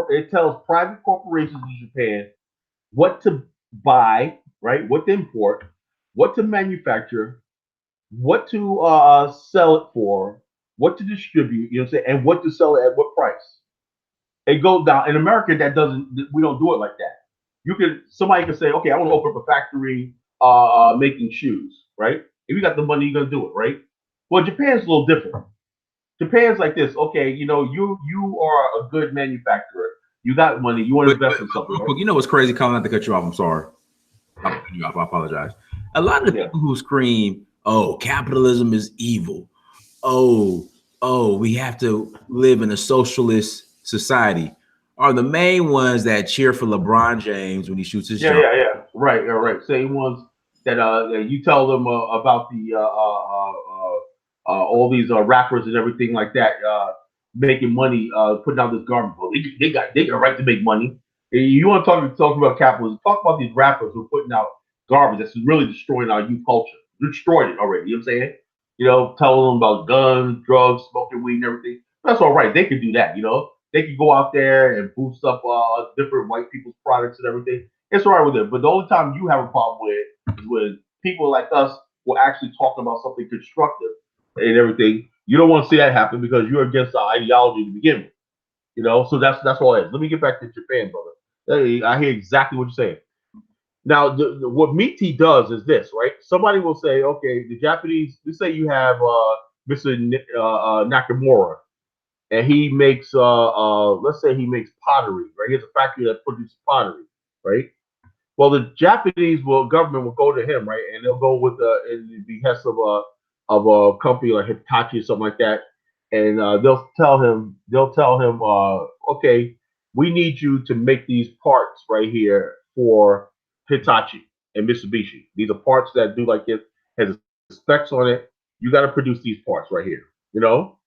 it tells private corporations in Japan what to buy, right, what to import, what to manufacture, what to sell it for, what to distribute, you know what I'm saying, and what to sell it at what price. It goes down in America. That doesn't. We don't do it like that. Somebody can say, okay, I want to open up a factory making shoes, right? If you got the money, you're gonna do it, right? Well, Japan's a little different. Japan's like this. Okay, you are a good manufacturer. You got money. You want to invest in something, right? You know what's crazy, Colin? Not to cut you off. I'm sorry. I'm cutting you off. I apologize. A lot of the people who scream, "Oh, capitalism is evil," "Oh, we have to live in a socialist society," are the main ones that cheer for LeBron James when he shoots his shot. Yeah. Right. Same ones that you tell them about the all these rappers and everything like that making money, putting out this garbage. Well, they got a right to make money. You want to talk about capitalism? Talk about these rappers who are putting out garbage that's really destroying our youth culture. Destroyed it already. You know what I'm saying? Telling them about guns, drugs, smoking weed, and everything. That's all right. They could do that. They could go out there and boost up different white people's products and everything. It's all right with it. But the only time you have a problem with it is when people like us will actually talk about something constructive and everything. You don't want to see that happen because you're against the ideology to begin with. So that's all it is. Let me get back to Japan, brother. I hear exactly what you're saying. Now, what MITI does is this, right? Somebody will say, okay, the Japanese. Let's say you have Mr. Nakamura, and he makes let's say he makes pottery, right? He has a factory that produces pottery, right? Well, the Japanese government will go to him, right, and they'll go with in the behest of a company like Hitachi or something like that, and they'll tell him, okay, we need you to make these parts right here for Hitachi and Mitsubishi. These are parts that do like it has specs on it. You got to produce these parts right here, you know.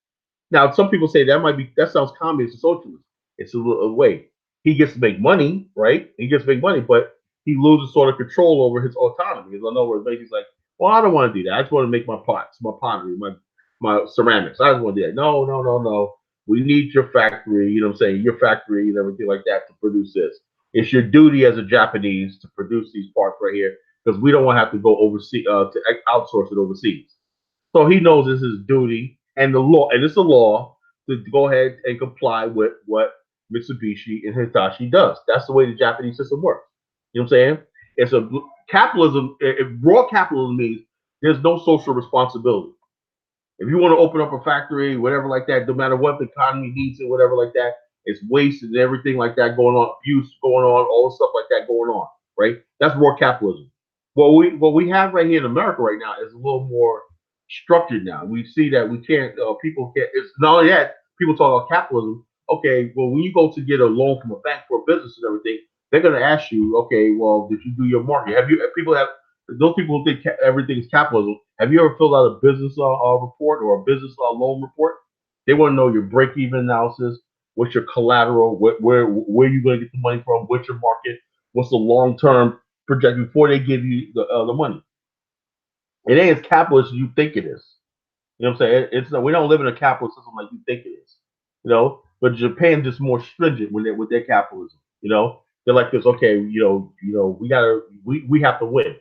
Now, some people say that sounds communist or socialist. It's a way he gets to make money, right? He gets to make money, but he loses sort of control over his autonomy. In other words, he's like, well, I don't want to do that. I just want to make my pots, my pottery, my ceramics. I just want to do that. No. We need your factory. You know what I'm saying? Your factory and everything like that to produce this. It's your duty as a Japanese to produce these parts right here because we don't want to have to go overseas to outsource it overseas. So he knows this is duty and the law, and it's a law to go ahead and comply with what Mitsubishi and Hitachi does. That's the way the Japanese system works. You know what I'm saying? It's a capitalism. Raw capitalism means there's no social responsibility. If you want to open up a factory, whatever like that, no matter what the economy needs it, whatever like that, it's waste and everything like that going on, abuse going on, all the stuff like that going on, right? That's raw capitalism. What we have right here in America right now is a little more structured now. We see that we can't, people can't, it's not only that, people talk about capitalism. Okay, well, when you go to get a loan from a bank for a business and everything, they're going to ask you, okay, well, did you do your market? Those people who think everything is capitalism, have you ever filled out a business report or a business loan report? They want to know your break-even analysis, what's your collateral, where you're going to get the money from, what's your market, what's the long-term projection before they give you the money. It ain't as capitalist as you think it is. You know what I'm saying? We don't live in a capitalist system like you think it is. But Japan's just more stringent with their capitalism. They're like this. Okay, we have to win.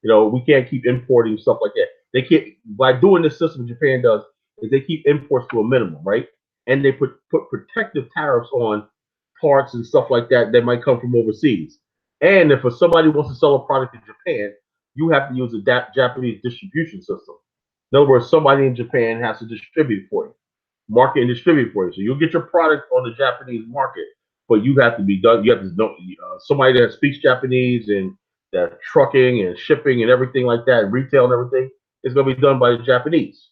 We can't keep importing stuff like that. They can't by doing this system Japan does is they keep imports to a minimum, right? And they put protective tariffs on parts and stuff like that that might come from overseas. And if somebody wants to sell a product in Japan, you have to use a Japanese distribution system. In other words, somebody in Japan has to distribute for you, market and distribute for you. So you'll get your product on the Japanese market, but you have to be done. You have to know somebody that speaks Japanese and that trucking and shipping and everything like that, retail and everything is going to be done by the Japanese.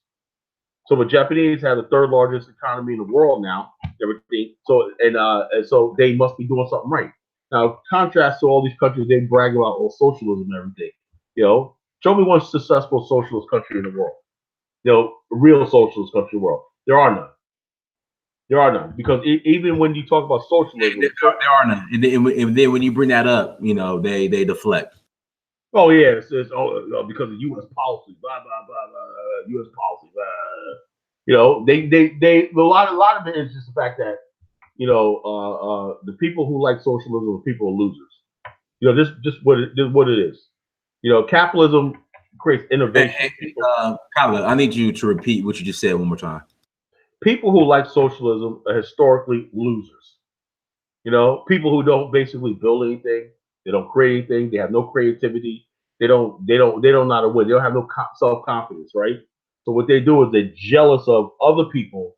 So the Japanese have the third largest economy in the world now. Everything. And so they must be doing something right. Now, contrast to all these countries, they brag about socialism and everything. Show me one successful socialist country in the world. Real socialist country in the world. There are none. There are none because even when you talk about socialism, there are none. And then when you bring that up, they deflect. Oh yeah, because of U.S. policy, blah blah blah blah. U.S. policy, they a lot of it is just the fact that the people who like socialism are people are losers. Just what it is. Capitalism creates innovation. Kyla, I need you to repeat what you just said one more time. People who like socialism are historically losers. People who don't basically build anything, they don't create anything, they have no creativity, they don't know how to win, they don't have no self-confidence, right? So what they do is they're jealous of other people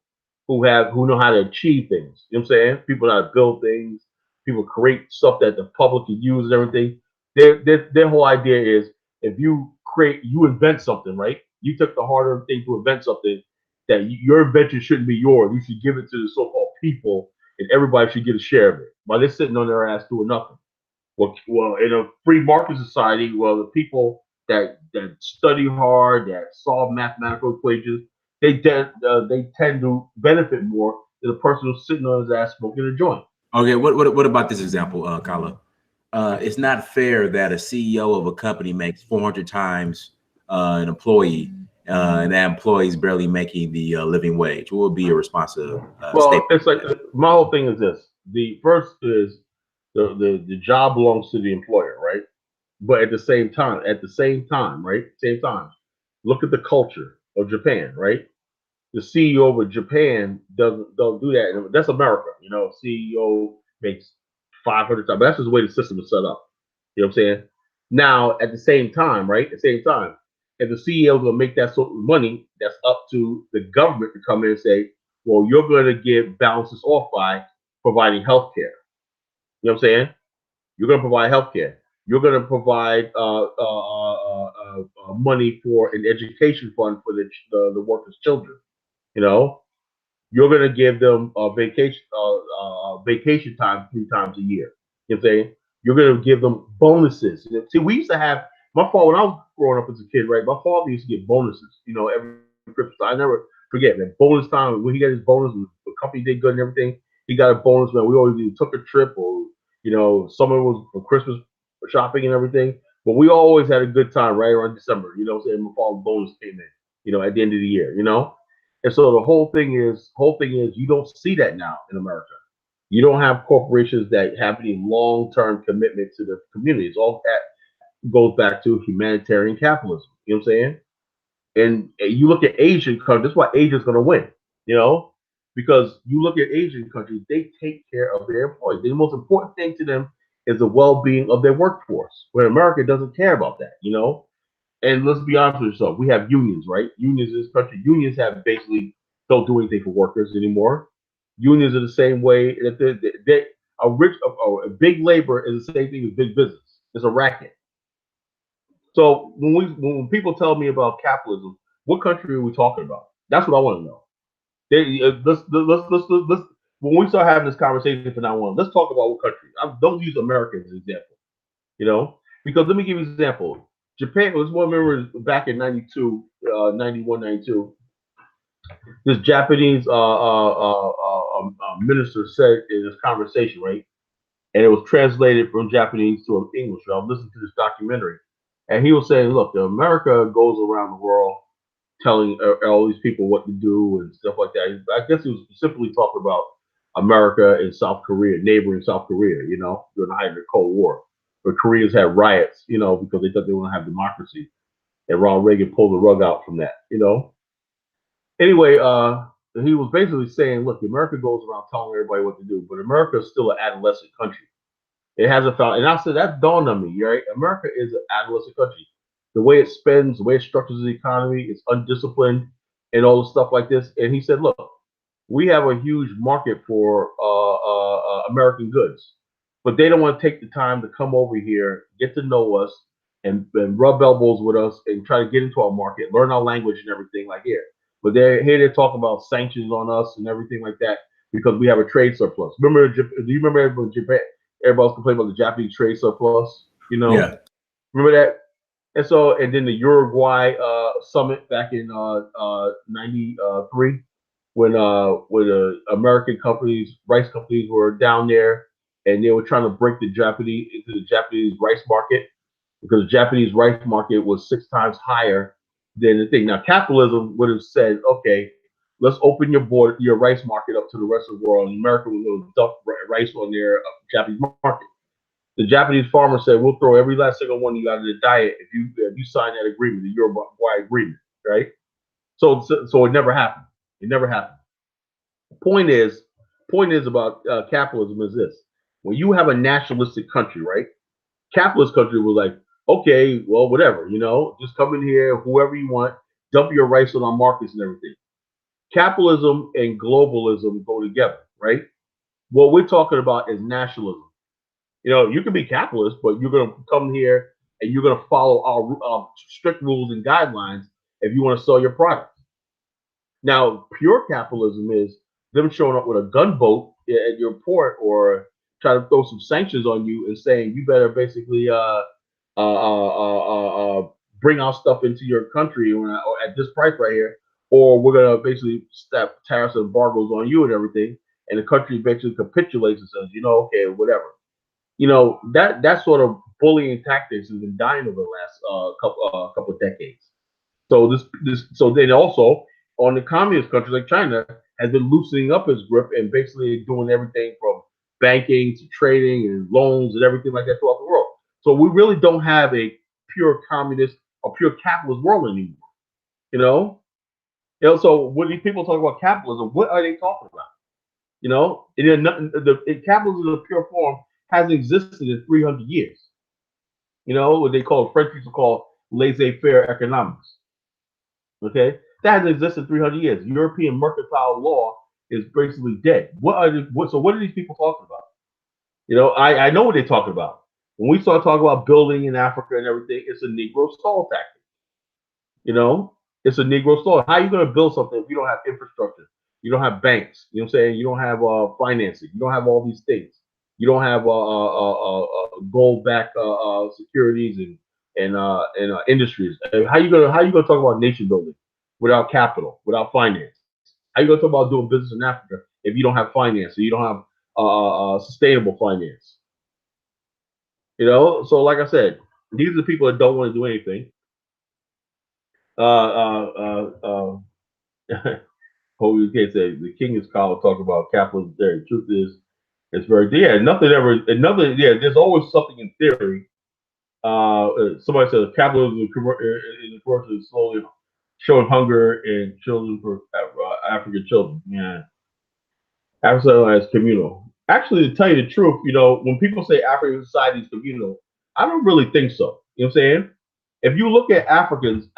who know how to achieve things. You know what I'm saying? People know how to build things, people create stuff that the public can use and everything. Their whole idea is if you invent something, right? You took the harder thing to invent something that your invention shouldn't be yours. You should give it to the so-called people and everybody should get a share of it. While they're sitting on their ass doing nothing. Well, in a free market society, well, the people that study hard, that solve mathematical equations, they tend to benefit more than the person who's sitting on his ass smoking a joint. Okay, what about this example, Kyla? It's not fair that a CEO of a company makes 400 times an employee, and that employee is barely making the living wage. What would be a responsive well, it's like my whole thing is this: the first is the job belongs to the employer, right? But at the same time, right? Same time, look at the culture of Japan, right? The CEO of Japan don't do that. That's America, CEO makes 500 times. But that's just the way the system is set up. You know what I'm saying? Now, at the same time, right? At the same time, if the CEO is going to make that sort of money, that's up to the government to come in and say, well, you're going to give balances off by providing health care. You know what I'm saying? You're going to provide health care. You're going to provide money for an education fund for the workers' children. You know, you're going to give them vacation time 3 times a year. You know what I'm saying? You're going to give them bonuses. See, we used to have my father when I was growing up as a kid, right? My father used to get bonuses, every Christmas. I never forget that bonus time when he got his bonus, the company did good and everything. He got a bonus, man. We always took a trip, or summer was for Christmas shopping and everything. But we always had a good time right around December. You know what I'm saying? My father's bonus came in, at the end of the year. And so the whole thing is you don't see that now in America. You don't have corporations that have any long-term commitment to the communities. All that goes back to humanitarian capitalism. You know what I'm saying? And you look at Asian countries, that's why Asia's going to win, because you look at Asian countries, they take care of their employees. The most important thing to them is the well-being of their workforce, where America doesn't care about that. And let's be honest with yourself, we have unions, right? Unions in this country, unions have basically don't do anything for workers anymore. Unions are the same way that a big labor is the same thing as big business. It's a racket. So when people tell me about capitalism, what country are we talking about? That's what I want to know. Let's when we start having this conversation from now on, let's talk about what country. Don't use America as an example. Because let me give you an example. Japan was one member back in 92, 91, 92. This Japanese minister said in this conversation, right? And it was translated from Japanese to English. I listened to this documentary, and he was saying, "Look, America goes around the world telling all these people what to do and stuff like that." I guess he was specifically talking about America and South Korea, neighboring South Korea, you know, during the height of the Cold War, where Koreans had riots, you know, because they thought they were going to have democracy, and Ronald Reagan pulled the rug out from that, you know. Anyway, he was basically saying, look, America goes around telling everybody what to do, but America is still an adolescent country. It hasn't found, and I said that dawned on me, right? America is an adolescent country. The way it spends, the way it structures the economy, it's undisciplined and all the stuff like this. And he said, look, we have a huge market for American goods, but they don't want to take the time to come over here, get to know us, and rub elbows with us and try to get into our market, learn our language and everything like here. But they're here to talk about sanctions on us and everything like that because we have a trade surplus. Remember, do you remember when Japan? Everybody was complaining about the Japanese trade surplus. You know, Yeah. remember that? And so, and then the Uruguay summit back in '93, when American companies, rice companies, were down there, and they were trying to break the Japanese into the Japanese rice market because the Japanese rice market was 6 times higher than the thing. Now, capitalism would have said, okay, let's open your rice market up to the rest of the world, and America was going to dump rice on their Japanese market. The Japanese farmer said, "We'll throw every last single one of you out of the diet if you sign that agreement, the Uruguay agreement, right?" So it never happened. It never happened. Point is, about capitalism is this: when you have a nationalistic country, right? Capitalist country was like, okay, well, whatever, you know, just come in here, whoever you want, dump your rights on our markets and everything. Capitalism and globalism go together, right? What we're talking about is nationalism. You know, you can be capitalist, but you're going to come here and you're going to follow our strict rules and guidelines if you want to sell your product. Now, pure capitalism is them showing up with a gunboat at your port or try to throw some sanctions on you and saying you better basically bring our stuff into your country or at this price right here, or we're gonna basically step tariffs and embargoes on you and everything, and the country basically capitulates and says, you know, okay, whatever. You know, that sort of bullying tactics has been dying over the last couple of decades. So so then also on the communist countries like China has been loosening up its grip and basically doing everything from banking to trading and loans and everything like that throughout the world. So we really don't have a pure communist or pure capitalist world anymore. You know? So when these people talk about capitalism, what are they talking about? You know, capitalism in a pure form hasn't existed in 300 years. You know, what they call French people call laissez-faire economics. Okay, that hasn't existed in 300 years. European mercantile law is basically dead. So what are these people talking about? You know, I know what they're talking about. When we start talking about building in Africa and everything, it's a Negro stall tactic. You know, it's a Negro stall. How are you going to build something if you don't have infrastructure? You don't have banks. You know what I'm saying? You don't have financing. You don't have all these things. You don't have gold-backed securities and industries. How you gonna talk about nation building without capital, without finance? How you gonna talk about doing business in Africa if you don't have finance, or you don't have sustainable finance? You know, so like I said, these are the people that don't want to do anything. Holy can't say the king is called talk about capitalism theory. The truth is, it's very there's always something in theory. Somebody said capitalism is commercially slowly showing hunger in children for African children. Yeah, African as communal. Actually, to tell you the truth, you know, when people say African society is communal, I don't really think so. You know what I'm saying? If you look at Africans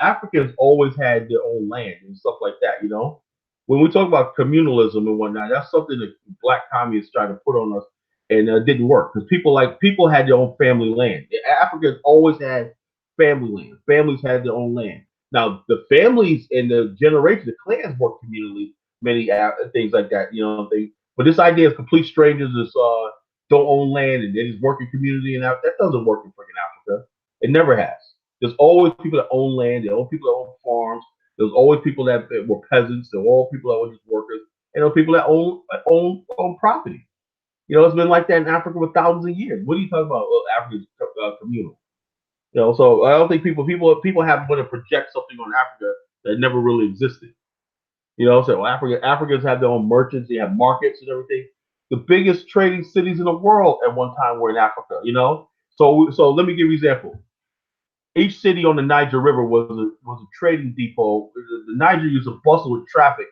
always had their own land and stuff like that. You know, when we talk about communalism and whatnot, that's something that black communists tried to put on us, and didn't work because people had their own family land. Africans always had family land. Families had their own land. Now the families and the generation, the clans work communally, many things like that. You know, but this idea of complete strangers is don't own land and they just work in community and that doesn't work in freaking Africa. It never has. There's always people that own land. There are always people that own farms. There's always people that were peasants. There were all people that were just workers. And there are people that own property. You know, it's been like that in Africa for thousands of years. What are you talking about? Africa's communal. You know, so I don't think people have want to project something on Africa that never really existed. You know, so Africans have their own merchants, they have markets and everything. The biggest trading cities in the world at one time were in Africa. You know, so let me give you an example. Each city on the Niger River was a trading depot. The Niger used to bustle with traffic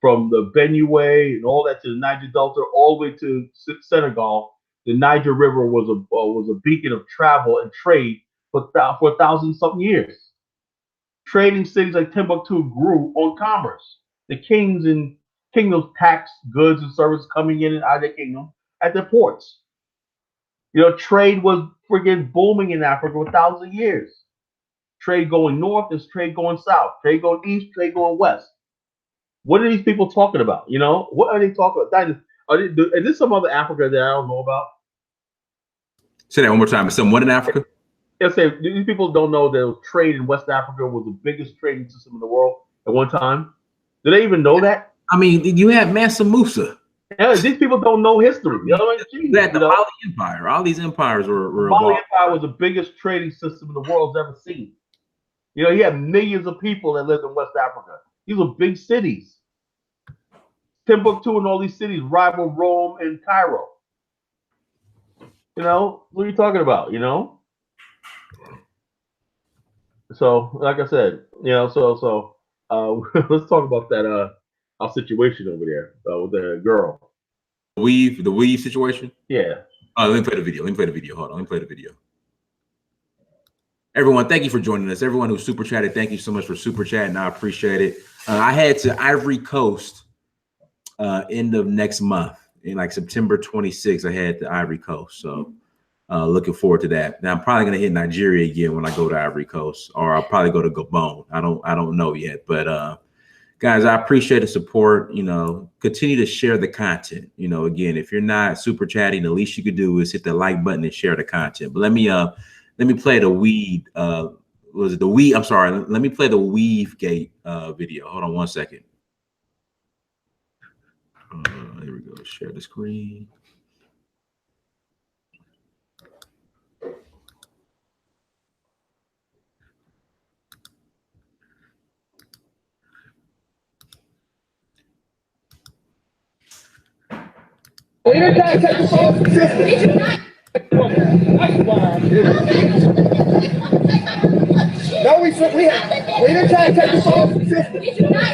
from the Benue and all that to the Niger Delta, all the way to Senegal. The Niger River was a beacon of travel and trade for 1,000 something years. Trading cities like Timbuktu grew on commerce. The kings and kingdoms taxed goods and services coming in and out of the kingdom at the ports. You know, trade was friggin' booming in Africa for thousands of years. Trade going north is trade going south. Trade going east, trade going west. What are these people talking about? You know, what are they talking about? Is this some other Africa that I don't know about? Say that one more time. Is someone in Africa? Let's say these people don't know that trade in West Africa was the biggest trading system in the world at one time. Do they even know that? I mean, you have Mansa Musa. Yeah, these people don't know history. You know, that the Mali Empire. All these empires were the Mali Empire was the biggest trading system the world's ever seen. You know, he had millions of people that lived in West Africa. These were big cities. Timbuktu and all these cities rival Rome and Cairo. You know, what are you talking about? You know? So, like I said, you know, let's talk about that our situation over there with the girl. The weave situation? Yeah. Let me play the video. Hold on. Let me play the video. Everyone, thank you for joining us. Everyone who super chatted, thank you so much for super chatting. I appreciate it. I head to Ivory Coast end of next month. In like September 26th, I head to Ivory Coast. So looking forward to that. Now I'm probably gonna hit Nigeria again when I go to Ivory Coast, or I'll probably go to Gabon. I don't know yet. But guys, I appreciate the support. You know, continue to share the content. You know, again, if you're not super chatting, the least you could do is hit the like button and share the content. But let me play the weed. Was it the weed? I'm sorry. Let me play the Weave Gate video. Hold on one second. Here we go. Share the screen. No, we didn't try to take this off the system.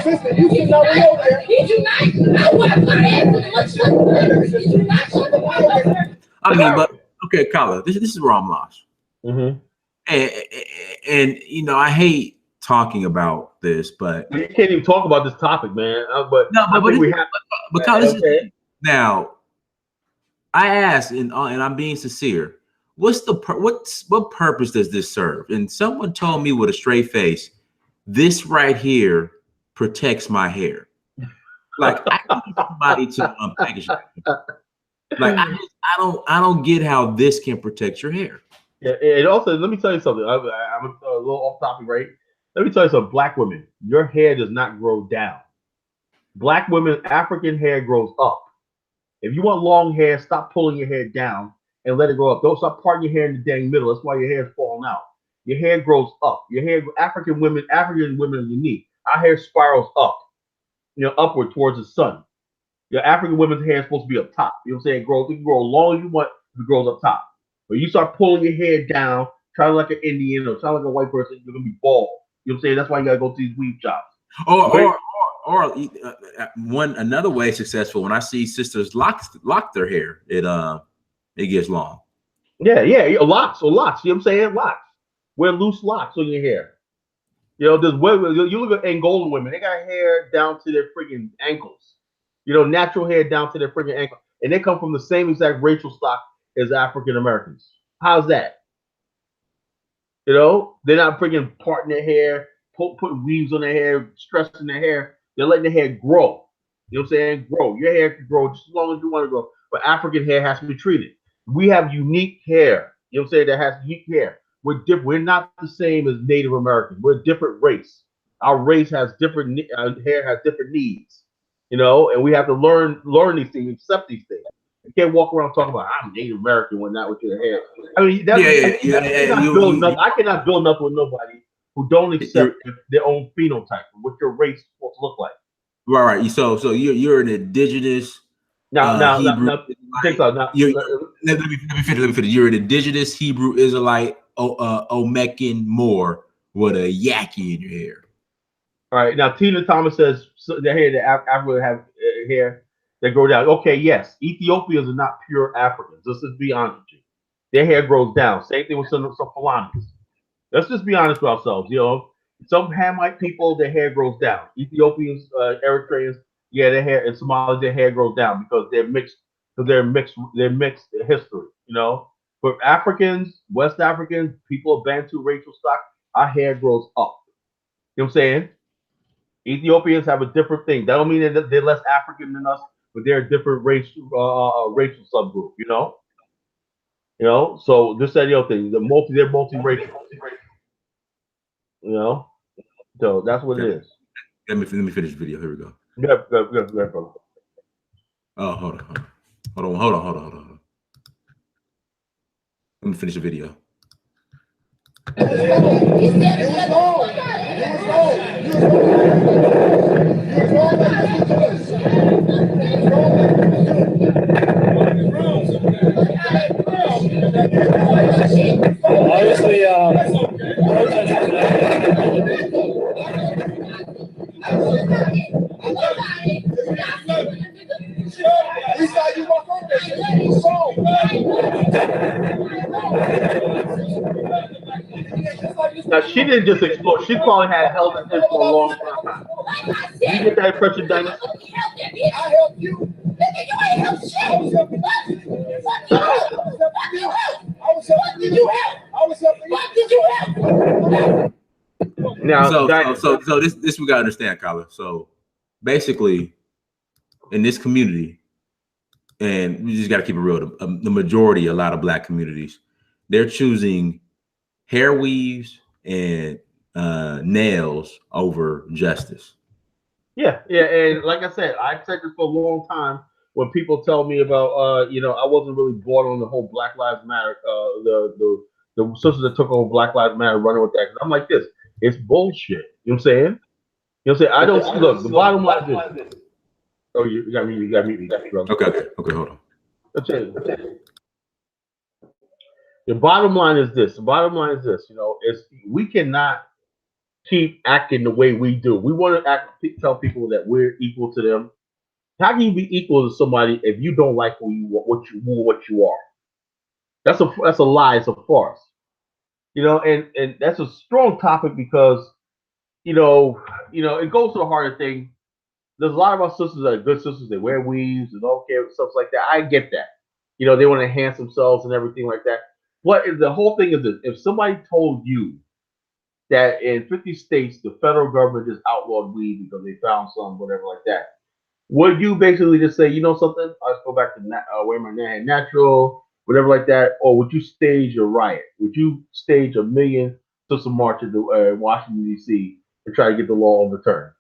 Sister, you should know we over there. Did you not? I want I mean, but okay, Kala, this is where I'm lost. Mm-hmm. And you know, I hate talking about this, but you can't even talk about this topic, man. But Kala, now I asked, and I'm being sincere. What purpose does this serve? And someone told me with a straight face, this right here protects my hair. Like I need somebody to unpackage that. Like I don't get how this can protect your hair. Yeah, and also let me tell you something. I'm a little off topic, right? Let me tell you something. Black women, your hair does not grow down. Black women, African hair grows up. If you want long hair, stop pulling your hair down and let it grow up. Don't stop parting your hair in the dang middle. That's why your hair is falling out. Your hair grows up. Your hair, African women are unique. Our hair spirals up, you know, upward towards the sun. Your African women's hair is supposed to be up top. You know what I'm saying? You can grow long as you want if it grows up top. But you start pulling your hair down, trying like an Indian or trying like a white person, you're gonna be bald. You know what I'm saying? That's why you gotta go to these weave jobs. Or another way successful, when I see sisters lock their hair, it gets long. Yeah, locks. You know what I'm saying? Locks. Wear loose locks on your hair. You know, you look at Angolan women, they got hair down to their freaking ankles. You know, natural hair down to their freaking ankle. And they come from the same exact racial stock as African Americans. How's that? You know, they're not freaking parting their hair, putting weaves on their hair, stressing their hair. They're letting their hair grow. You know what I'm saying? Grow. Your hair can grow just as long as you want to grow. But African hair has to be treated. We have unique hair. You know what I'm saying? That has unique hair. We're different. We're not the same as Native Americans. We're a different race. Our race has different hair has different needs. You know, and we have to learn these things, accept these things. You can't walk around talking about I'm Native American when not with your hair. I mean, I cannot build nothing with nobody who don't accept their own phenotype, what your race is supposed to look like. Right. So you're an indigenous Now, check out now. Let me finish. You're an indigenous Hebrew Israelite, Omecan Moor with a yaki in your hair. All right. Now, Tina Thomas says the hair that Africa have hair that grow down. Okay, yes. Ethiopians are not pure Africans. Let's just be honest with you. Their hair grows down. Same thing with some Fulanis. Let's just be honest with ourselves. You know, some Hamite people, their hair grows down. Ethiopians, Eritreans, yeah, their hair, and Somalis, their hair grows down because they're mixed. Because they're mixed history. You know, but Africans, West Africans, people of Bantu racial stock, our hair grows up. You know what I'm saying? Ethiopians have a different thing. That don't mean that they're less African than us, but they're a different racial subgroup. You know. So this that the other thing. They're multiracial. You know. So that's what it is. Let me finish the video. Here we go. Yeah, brother. Oh, hold on. Let me finish the video. Obviously, Now she didn't just explode. She probably had held it in for a long time. You get that impression, Dinah? I help you. Nigga, you ain't help shit. I was helping you. I was helping you. What did you help? Now, so this we gotta understand, Kyla. So basically, in this community, and we just gotta keep it real. The majority, a lot of Black communities, they're choosing hair weaves and nails over justice. Yeah, and like I said this for a long time. When people tell me about, I wasn't really bought on the whole Black Lives Matter, the sisters that took over Black Lives Matter running with that. I'm like this, it's bullshit. You know what I'm saying? You know what I'm saying? I don't look. The bottom line is this. Oh, you got me, brother. Okay, hold on. Okay. The bottom line is this. Is we cannot keep acting the way we do. We want to tell people that we're equal to them. How can you be equal to somebody if you don't like what you are? That's a lie. It's a farce. And that's a strong topic because it goes to the heart of thing. There's a lot of our sisters that are good sisters. They wear weaves and don't care stuff like that. I get that. They want to enhance themselves and everything like that. But the whole thing is this: if somebody told you that in 50 states the federal government just outlawed weed because they found some whatever like that, would you basically just say, something? Let's go back to wear my natural, whatever like that, or would you stage a riot? Would you stage a million sister march in Washington D.C. to try to get the law overturned?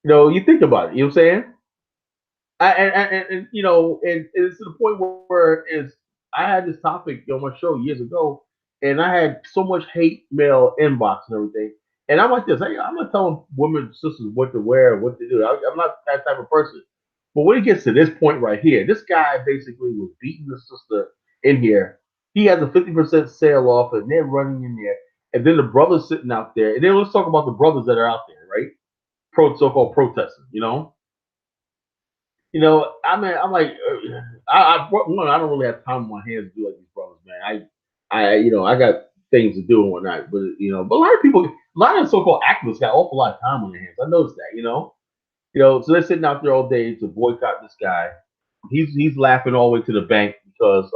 You think about it. You know what I'm saying? And it's to the point where I had this topic on my show years ago, and I had so much hate mail inbox and everything. And I'm like this. I'm not telling women sisters what to wear or what to do. I'm not that type of person. But when it gets to this point right here, this guy basically was beating the sister in here. He has a 50% sale off, and they're running in there. And then the brother's sitting out there. And then let's talk about the brothers that are out there, right? So-called protesting, I mean, I'm like, I don't really have time on my hands to do like these brothers, man. I got things to do and whatnot, but but a lot of so-called activists got an awful lot of time on their hands. I noticed that, so they're sitting out there all day to boycott this guy. He's laughing all the way to the bank because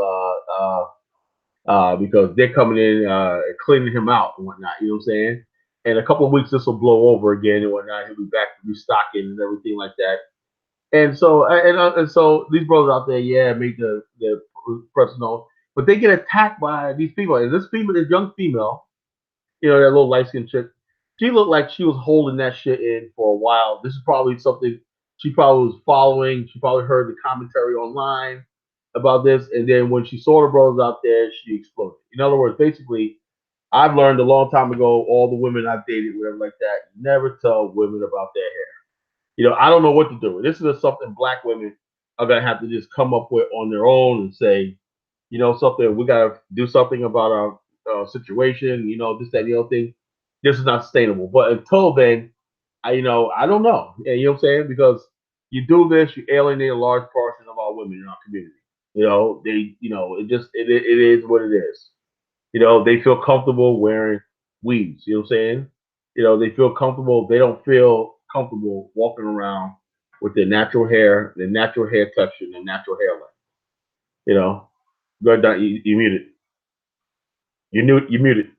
they're coming in and cleaning him out and whatnot. You know what I'm saying? And a couple of weeks, this will blow over again and whatnot. He'll be back to restocking and everything like that. And so these brothers out there, make the press known, but they get attacked by these people. And this young female, that little light skinned chick, she looked like she was holding that shit in for a while. This is probably something she probably was following. She probably heard the commentary online about this, and then when she saw the brothers out there, she exploded. In other words, basically, I've learned a long time ago, all the women I've dated, whatever like that, never tell women about their hair. I don't know what to do. This is something Black women are gonna have to just come up with on their own and say, something. We gotta do something about our situation. This, that, the other thing. This is not sustainable. But until then, I don't know. Yeah, you know what I'm saying? Because you do this, you alienate a large portion of our women in our community. It is what it is. They feel comfortable wearing weaves. You know what I'm saying? They feel comfortable. They don't feel comfortable walking around with their natural hair, texture, and their natural hairline. Go ahead, you muted. You muted.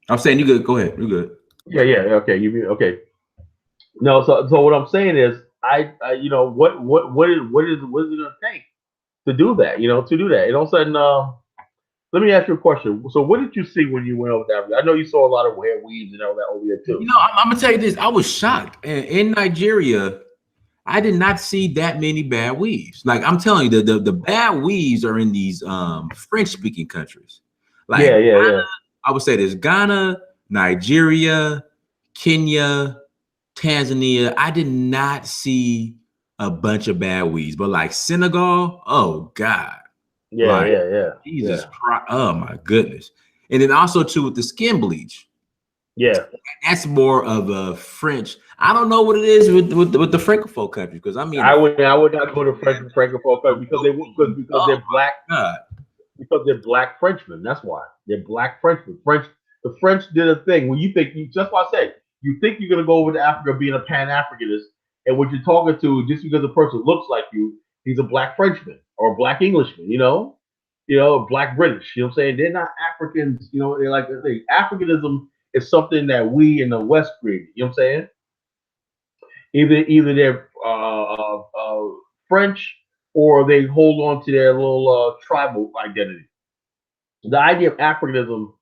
I'm saying you good. Go ahead. You good. Yeah. Okay, you muted. Okay. No, so what I'm saying is, what is it gonna take to do that? To do that, and all of a sudden, let me ask you a question. So, what did you see when you went over to Africa? I know you saw a lot of hair weaves and all that over there too. I'm gonna tell you this. I was shocked. In Nigeria, I did not see that many bad weaves. Like I'm telling you, the bad weaves are in these French-speaking countries. Like Yeah. I would say there's Ghana, Nigeria, Kenya, Tanzania. I did not see a bunch of bad weaves, but like Senegal, oh God. Yeah. Jesus Christ. Oh my goodness. And then also too with the skin bleach. Yeah. That's more of a French. I don't know what it is with the Francophone countries, because I mean I would not go to Francophone countries because they're black. God. Because they're black Frenchmen. That's why they're black Frenchmen. The French did a thing when you think just what I said. You think you're gonna go over to Africa being a Pan-Africanist, and what you're talking to, just because a person looks like you, he's a black Frenchman or a black Englishman. Black British. You know what I'm saying? They're not Africans. They're like they Africanism is something that we in the West created. You know what I'm saying? Either they're French or they hold on to their little tribal identity. The idea of Africanism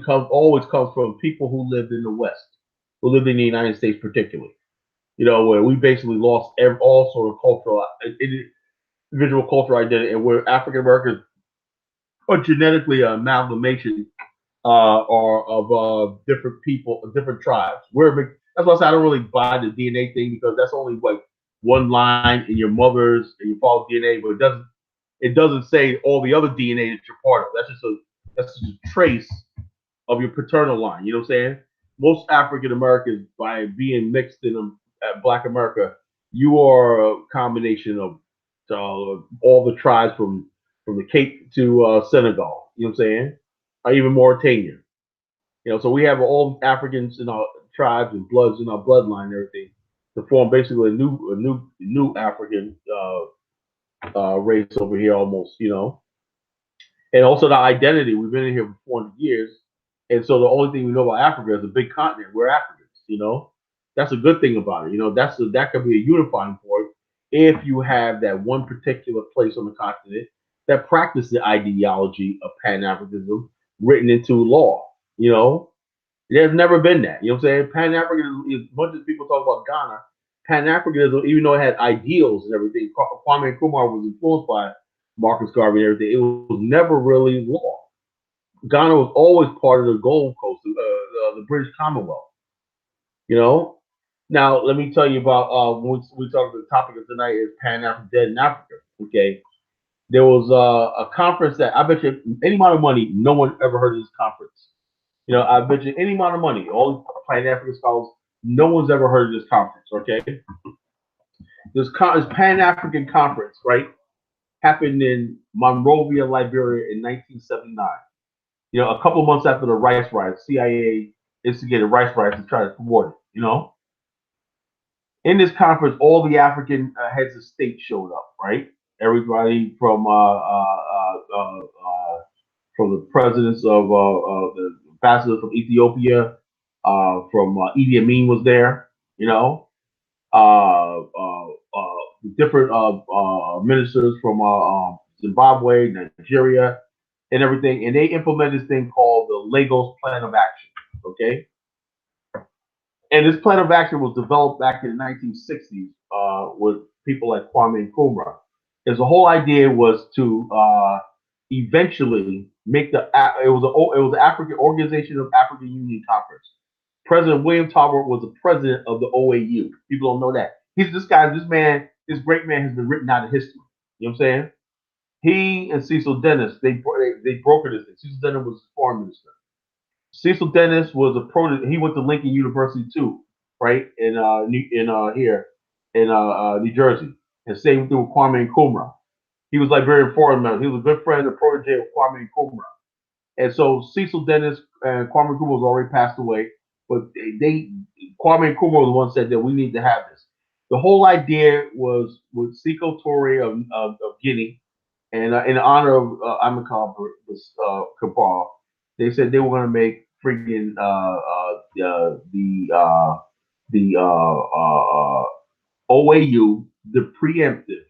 always comes from people who lived in the West, who lived in the United States particularly. Where we basically lost all sort of cultural, individual cultural identity, and where African Americans are genetically an amalgamation or of different people, different tribes. That's why I say I don't really buy the DNA thing, because that's only like one line in your mother's and your father's DNA, but it doesn't say all the other DNA that you're part of. That's just a trace of your paternal line. You know what I'm saying? Most African Americans, by being mixed in Black America, you are a combination of all the tribes from the Cape to Senegal. You know what I'm saying? Or even Mauritania. So we have all Africans in our tribes and bloods in our bloodline and everything to form basically a new African race over here almost. And also the identity. We've been in here for 400 years, and so the only thing we know about Africa is a big continent. We're Africans. That's a good thing about it. That could be a unifying point if you have that one particular place on the continent that practices the ideology of Pan-Africanism written into law. There's never been that. You know what I'm saying? Pan-Africanism, as much as people talk about Ghana, Pan-Africanism, even though it had ideals and everything, Kwame Nkrumah was influenced by Marcus Garvey and everything, it was never really law. Ghana was always part of the Gold Coast, the British Commonwealth. Now let me tell you about when we talk about the topic of tonight is Pan-African Dead in Africa. Okay, there was a conference that I bet you any amount of money, no one ever heard of this conference. I bet you any amount of money, all Pan-African scholars, no one's ever heard of this conference. Okay, this Pan-African conference, right, happened in Monrovia, Liberia in 1979. A couple of months after the rice riots, CIA instigated rice riots to try to thwart it. In this conference, all the African heads of state showed up, right? Everybody from the presidents of the ambassadors from Ethiopia, from Idi Amin was there, different ministers from Zimbabwe, Nigeria, and everything, and they implemented this thing called the Lagos Plan of Action. Okay, and this plan of action was developed back in the 1960s with people like Kwame Nkrumah. The whole idea was to eventually make it was the African Organization of African Union Conference. President William Tarbert was the president of the OAU. People don't know that. This man this great man has been written out of history. You know what I'm saying? He and Cecil Dennis, they brokered this thing. Cecil Dennis was foreign minister. Cecil Dennis was a pro. He went to Lincoln University too, right? Here in New Jersey, and same thing with Kwame Nkrumah. He was like very foreign minister. He was a good friend and protege of Kwame Nkrumah. And so Cecil Dennis and Kwame Nkrumah was already passed away, but Kwame Nkrumah was the one who said that we need to have this. The whole idea was with Sekou Touré of Guinea, and in honor of Amilcar Cabral, they said they were going to make freaking the OAU the preemptive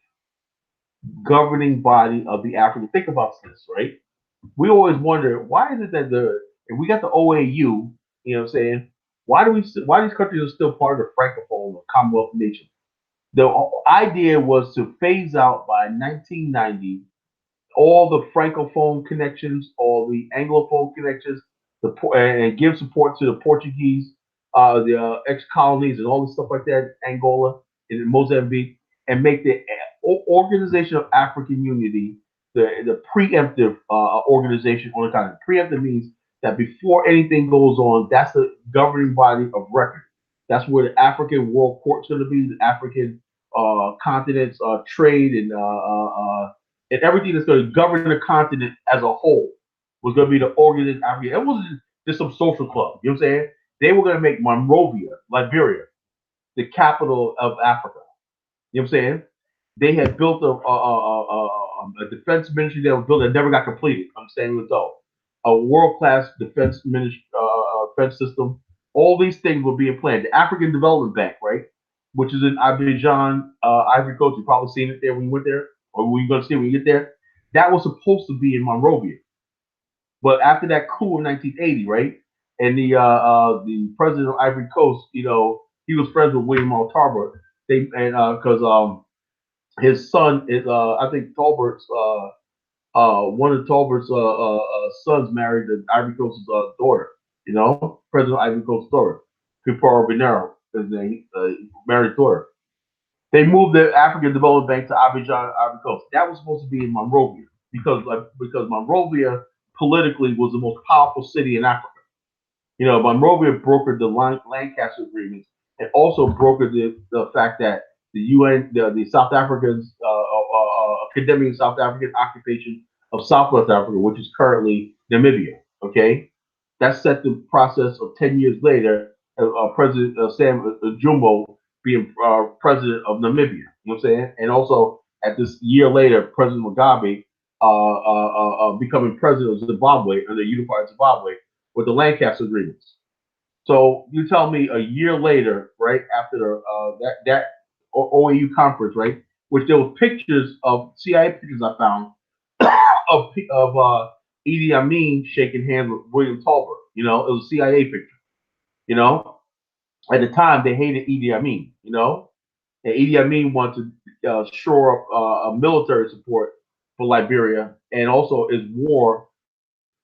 governing body of the African. Think about this, right? We always wonder why is it that if we got the OAU, you know what I'm saying? Why these countries are still part of the Francophone or Commonwealth nation? The idea was to phase out by 1990 all the francophone connections, all the anglophone connections, and give support to the Portuguese, the ex-colonies, and all the stuff like that, Angola and Mozambique, and make the Organization of African Unity the preemptive organization on the continent. Preemptive means that before anything goes on, that's the governing body of record. That's where the African World Court's going to be, the African continent's trade and everything that's going to govern the continent as a whole was going to be the organized African. It wasn't just some social club. You know what I'm saying? They were going to make Monrovia, Liberia, the capital of Africa. You know what I'm saying? They had built a defense ministry that was built that never got completed. I'm saying it though. A world-class defense ministry, defense system. All these things were being planned. The African Development Bank, right, which is in Abidjan, Ivory Coast. You probably seen it there when you went there, or when you're going to see it when you get there. That was supposed to be in Monrovia, but after that coup in 1980, right, and the president of Ivory Coast, you know, he was friends with William R. Tarbert. They and because his son is I think Tolbert's one of Tolbert's sons married the Ivory Coast's daughter. You know, President of Ivory Coast's daughter, Piparo Binero, his name, married daughter. They moved the African Development Bank to Abidjan, Ivory Coast. That was supposed to be in Monrovia because Monrovia politically was the most powerful city in Africa. You know, Monrovia brokered the Lancaster agreements and also brokered the fact that the UN, the South Africans, condemning South African occupation of Southwest Africa, which is currently Namibia. Okay, that set the process of 10 years later, President Sam Jumbo being president of Namibia. You know what I'm saying? And also at this year later, President Mugabe becoming president of Zimbabwe under unified Zimbabwe with the Lancaster agreements. So you tell me a year later, right after that OAU conference, right, which there was pictures of CIA pictures I found of Idi Amin shaking hands with William Tolbert. You know, it was a CIA picture. You know, at the time they hated Idi Amin. You know, and Idi Amin wanted to shore up military support for Liberia and also his war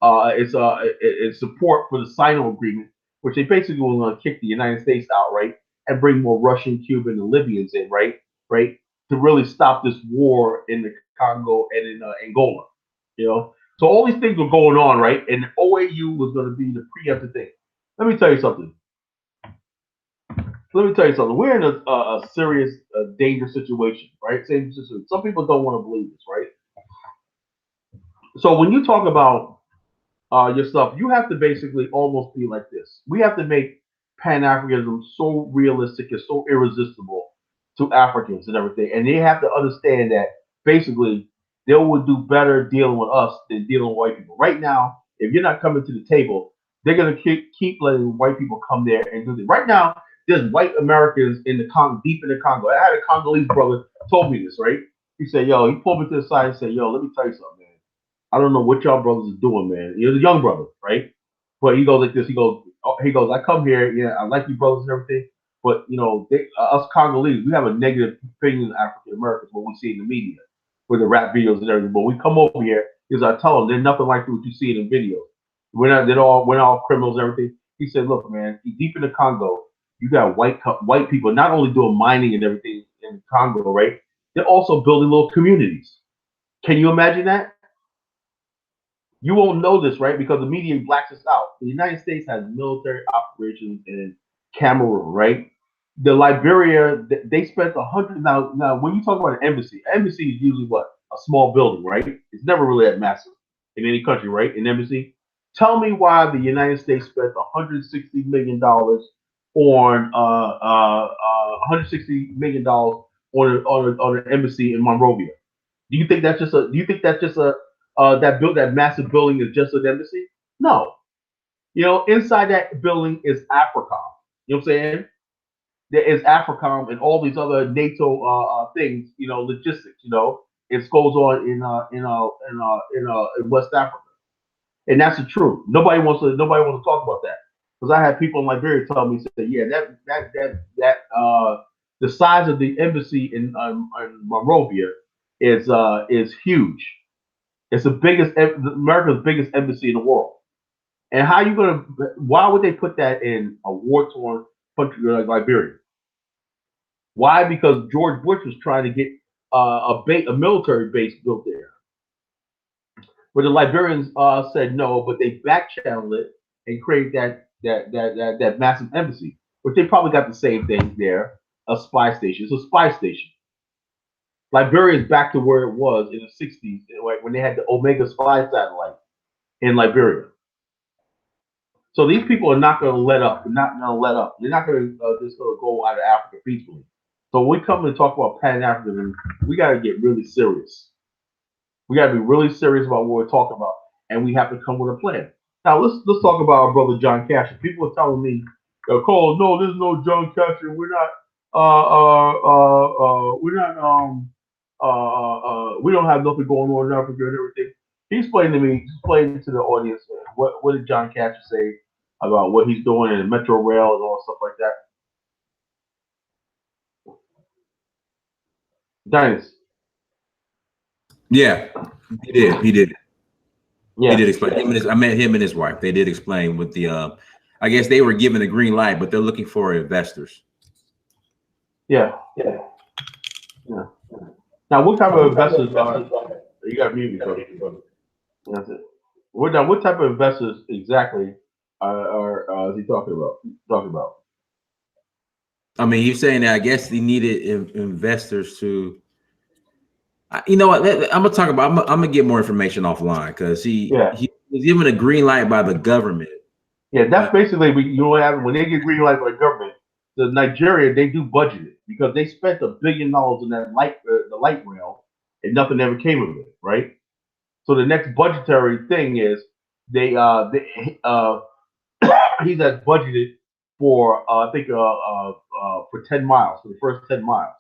it's support for the Sino agreement, which they basically were going to kick the United States out, right, and bring more Russian, Cuban, and Libyans in, right, to really stop this war in the Congo and in Angola, you know. So all these things were going on, right, and the OAU was going to be the preemptive thing. Let me tell you something. We're in a serious, dangerous situation, right? Same situation. Some people don't want to believe this, right? So when you talk about yourself, you have to basically almost be like this. We have to make Pan-Africanism so realistic and so irresistible to Africans and everything. And they have to understand that basically they would do better dealing with us than dealing with white people. Right now, if you're not coming to the table, they're going to keep letting white people come there and do this. Right now, there's white Americans in the Congo, deep in the Congo. I had a Congolese brother told me this, right? He said, he pulled me to the side and said, let me tell you something, man. I don't know what y'all brothers is doing, man. He was a young brother, right? But he goes like this. He goes, I come here, I like you brothers and everything, but us Congolese, we have a negative opinion of African Americans what we see in the media with the rap videos and everything. But we come over here because I tell them they're nothing like what you see in the videos. We're not all criminals and everything. He said, look, man, deep in the Congo, you got white people not only doing mining and everything in Congo, right? They're also building little communities. Can you imagine that? You won't know this, right? Because the media blacks us out. The United States has military operations in Cameroon, right? The Liberia, they spent 100. Now, when you talk about an embassy is usually what? A small building, right? It's never really that massive in any country, right? An embassy. Tell me why the United States spent $160 million on 160 million on an embassy in Monrovia. Do you think that's just a? Do you think that's just a that massive building is just an embassy? No. You know, inside that building is AFRICOM. You know what I'm saying? There is AFRICOM and all these other NATO things. You know, logistics. You know, it goes on in West Africa, and that's the truth. Nobody wants to talk about that because I had people in Liberia tell me, say, yeah, the size of the embassy in Monrovia is huge. It's the biggest, America's biggest embassy in the world. And how you gonna? Why would they put that in a war-torn country like Liberia? Why? Because George Bush was trying to get a military base built there, but the Liberians said no. But they back-channeled it and created that massive embassy, which they probably got the same thing there, a spy station. It's a spy station. Liberia is back to where it was in the 60s, when they had the Omega spy satellite in Liberia. So these people are not going to let up. They're not going to let up. They're not going to just go out of Africa peacefully. So when we come and talk about Pan-Africanism, we got to get really serious. We got to be really serious about what we're talking about, and we have to come with a plan. Now let's talk about our brother John Casher. People are telling me, "Cole, no, there's no John Casher. We're not. We don't have nothing going on in Africa and everything." He explained to me, explained to the audience, what did John Casher say about what he's doing in Metro Rail and all stuff like that. Dennis. Yeah, he did. He did. Yeah. He did explain. I met him and his wife. They did explain with the. I guess they were given a green light, but they're looking for investors. Yeah. Now, what type of investors are? You got me, brother. That's it. What type of investors exactly are is he talking about? I mean, he's saying that I guess he needed investors to. You know what? I'm gonna talk about. I'm gonna get more information offline because he was given a green light by the government. Yeah, that's basically you know what happens when they get green light by the government. The Nigeria, they do budget it because they spent $1 billion in that the light rail and nothing ever came of it, right? So the next budgetary thing is he has budgeted for I think for 10 miles, for the first 10 miles,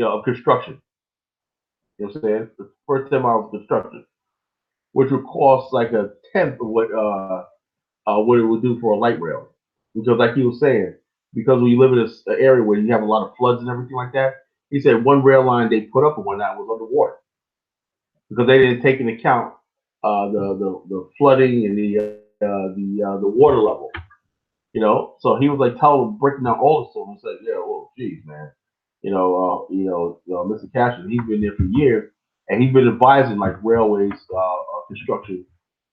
of construction. You know what I'm saying? The first 10 miles of construction, which would cost like a tenth of what it would do for a light rail. Because like he was saying, because when you live in an area where you have a lot of floods and everything like that, he said one rail line they put up and one that was underwater because they didn't take into account the flooding and the water level. So he was like breaking down all the stuff and said, yeah, well, geez, man, Mr. Casher, he's been there for years and he's been advising like railways construction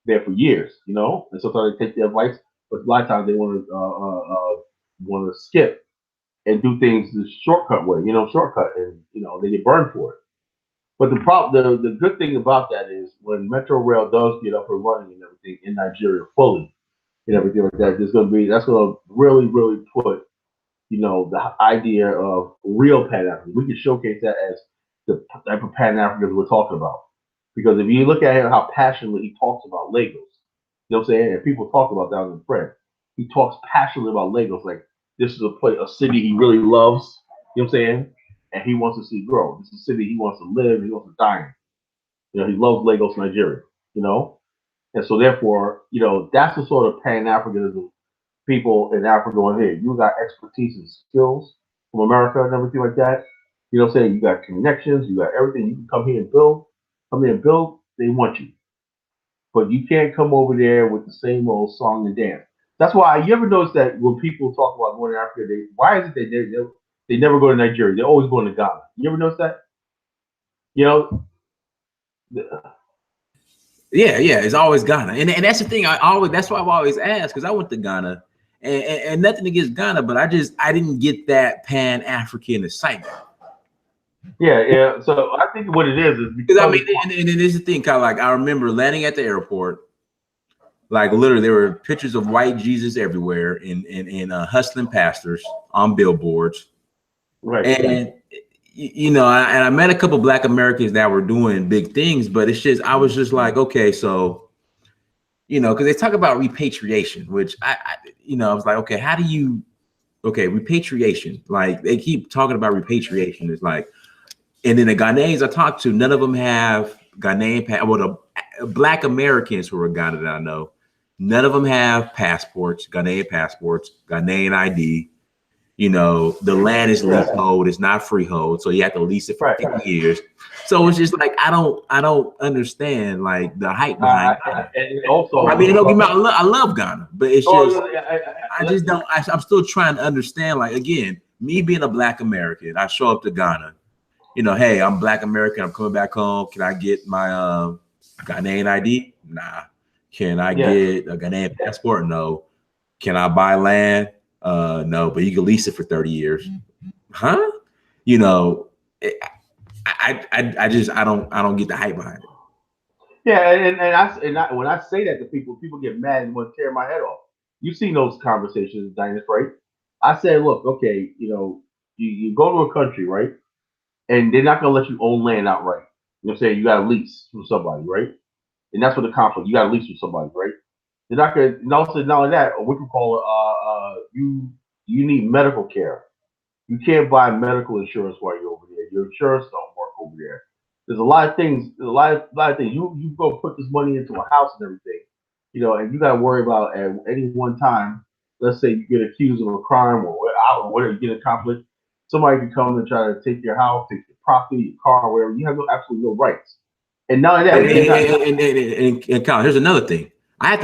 there for years, and sometimes they take their advice, but a lot of times they want to skip and do things the shortcut way, shortcut, and they get burned for it. But the good thing about that is when Metro Rail does get up and running and everything in Nigeria fully and everything like that, that's going to really, really put the idea of real Pan-African. We can showcase that as the type of Pan-Africans we're talking about. Because if you look at him, how passionately he talks about Lagos, you know what I'm saying? And people talk about that in Fred. He talks passionately about Lagos, like this is a city he really loves, you know what I'm saying? And he wants to see grow. This is a city he wants to live, he wants to die in. He loves Lagos, Nigeria, And so therefore, that's the sort of Pan-Africanism people in Africa on here. You got expertise and skills from America and everything like that. You know what I'm saying? You got connections, you got everything. You can come here and build. They want you. But you can't come over there with the same old song and dance. That's why you ever notice that when people talk about going to Africa, why is it They never go to Nigeria. They always go to Ghana. You ever notice that? You know, Yeah, yeah, it's always Ghana, and that's the thing. That's why I've always asked, because I went to Ghana, and nothing against Ghana, but I didn't get that Pan African excitement. yeah. So I think what it is Because I mean, and it is the thing, kind of like I remember landing at the airport, like literally there were pictures of white Jesus everywhere, in hustling pastors on billboards, right. and you know, I met a couple Black Americans that were doing big things, but it's just I was just like, okay, so. You know, because they talk about repatriation, which you know, I was like, okay, how do you, okay, repatriation? Like they keep talking about repatriation. It's like, and then the Ghanaians I talked to, none of them have Ghanaian, well, the Black Americans who are Ghana that I know, none of them have passports, Ghanaian passports, Ghanaian ID. You know, the land is leasehold, it's not freehold, so you have to lease it for 50 years. So it's just like I don't understand like the hype behind Ghana. And also, I mean, don't get me wrong, I love Ghana, but it's just I just don't. I'm still trying to understand. Like again, me being a Black American, I show up to Ghana. You know, hey, I'm Black American. I'm coming back home. Can I get my Ghanaian ID? Nah. Can I get a Ghanaian passport? No. Can I buy land? No, but you can lease it for 30 years. Huh? You know, I just I don't get the hype behind it. Yeah, and when I say that to people, people get mad and want to tear my head off. You've seen those conversations, Dinus, right? I said, look, okay, you know, you go to a country, right? And they're not gonna let you own land outright. You know what I'm saying? You got to lease from somebody, right? And that's what the conflict. You got to lease from somebody, right? They're not gonna. And also, not only that, what we call it, you need medical care. You can't buy medical insurance while you're over there. Your insurance don't work over there. There's a lot of things. A lot of things. You go put this money into a house and everything, you know, and you got to worry about at any one time. Let's say you get accused of a crime or whatever, you get a conflict. Somebody can come and try to take your house, take your property, your car, whatever. You have absolutely no rights. And not only that, and Colin, here's another thing. I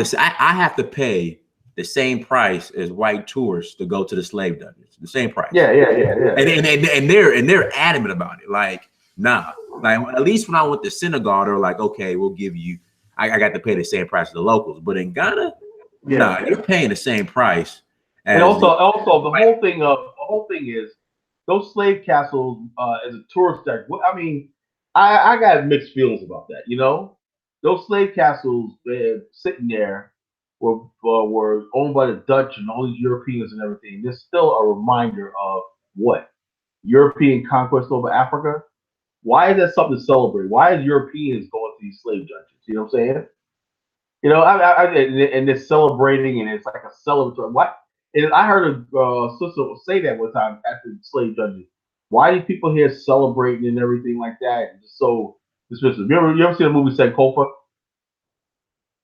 have to pay the same price as white tourists to go to the slave dungeons. The same price. Yeah. And they're adamant about it. Like, nah. Like at least when I went to Senegal, they're like, okay, we'll give you. I got to pay the same price as the locals. But in Ghana, nah, you're paying the same price. And also the whole thing is those slave castles as a tourist attraction. I mean, I got mixed feelings about that. You know, those slave castles sitting there were owned by the Dutch and all these Europeans and everything. There's still a reminder of what European conquest over Africa. Why is that something to celebrate? Why is Europeans going to these slave dungeons? You know what I'm saying? You know, and they're celebrating, and it's like a celebratory. What? And I heard a sister say that one time at the slave dungeon. Why do people here celebrating and everything like that? And just so dismissive. You ever seen the movie Sankofa?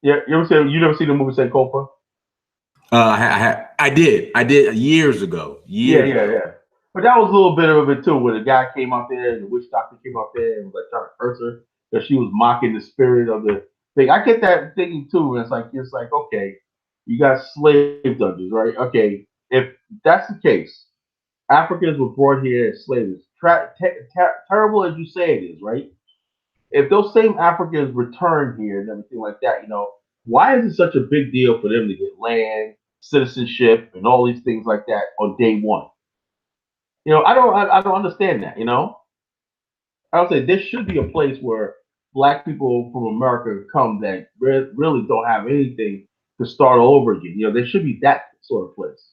Yeah, you never seen the movie Sankofa? I did years ago. Yeah. But that was a little bit of it too, where the guy came out there and the witch doctor came out there and was like trying to curse her because she was mocking the spirit of the thing. I get that thinking too, and it's like okay, you got slave dungeons, right? Okay, if that's the case, Africans were brought here as slaves. Terrible as you say it is, right? If those same Africans return here and everything like that, you know, why is it such a big deal for them to get land, citizenship, and all these things like that on day one? You know, I don't understand that. You know, I would say there should be a place where Black people from America come that really don't have anything to start all over again. You know, there should be that sort of place.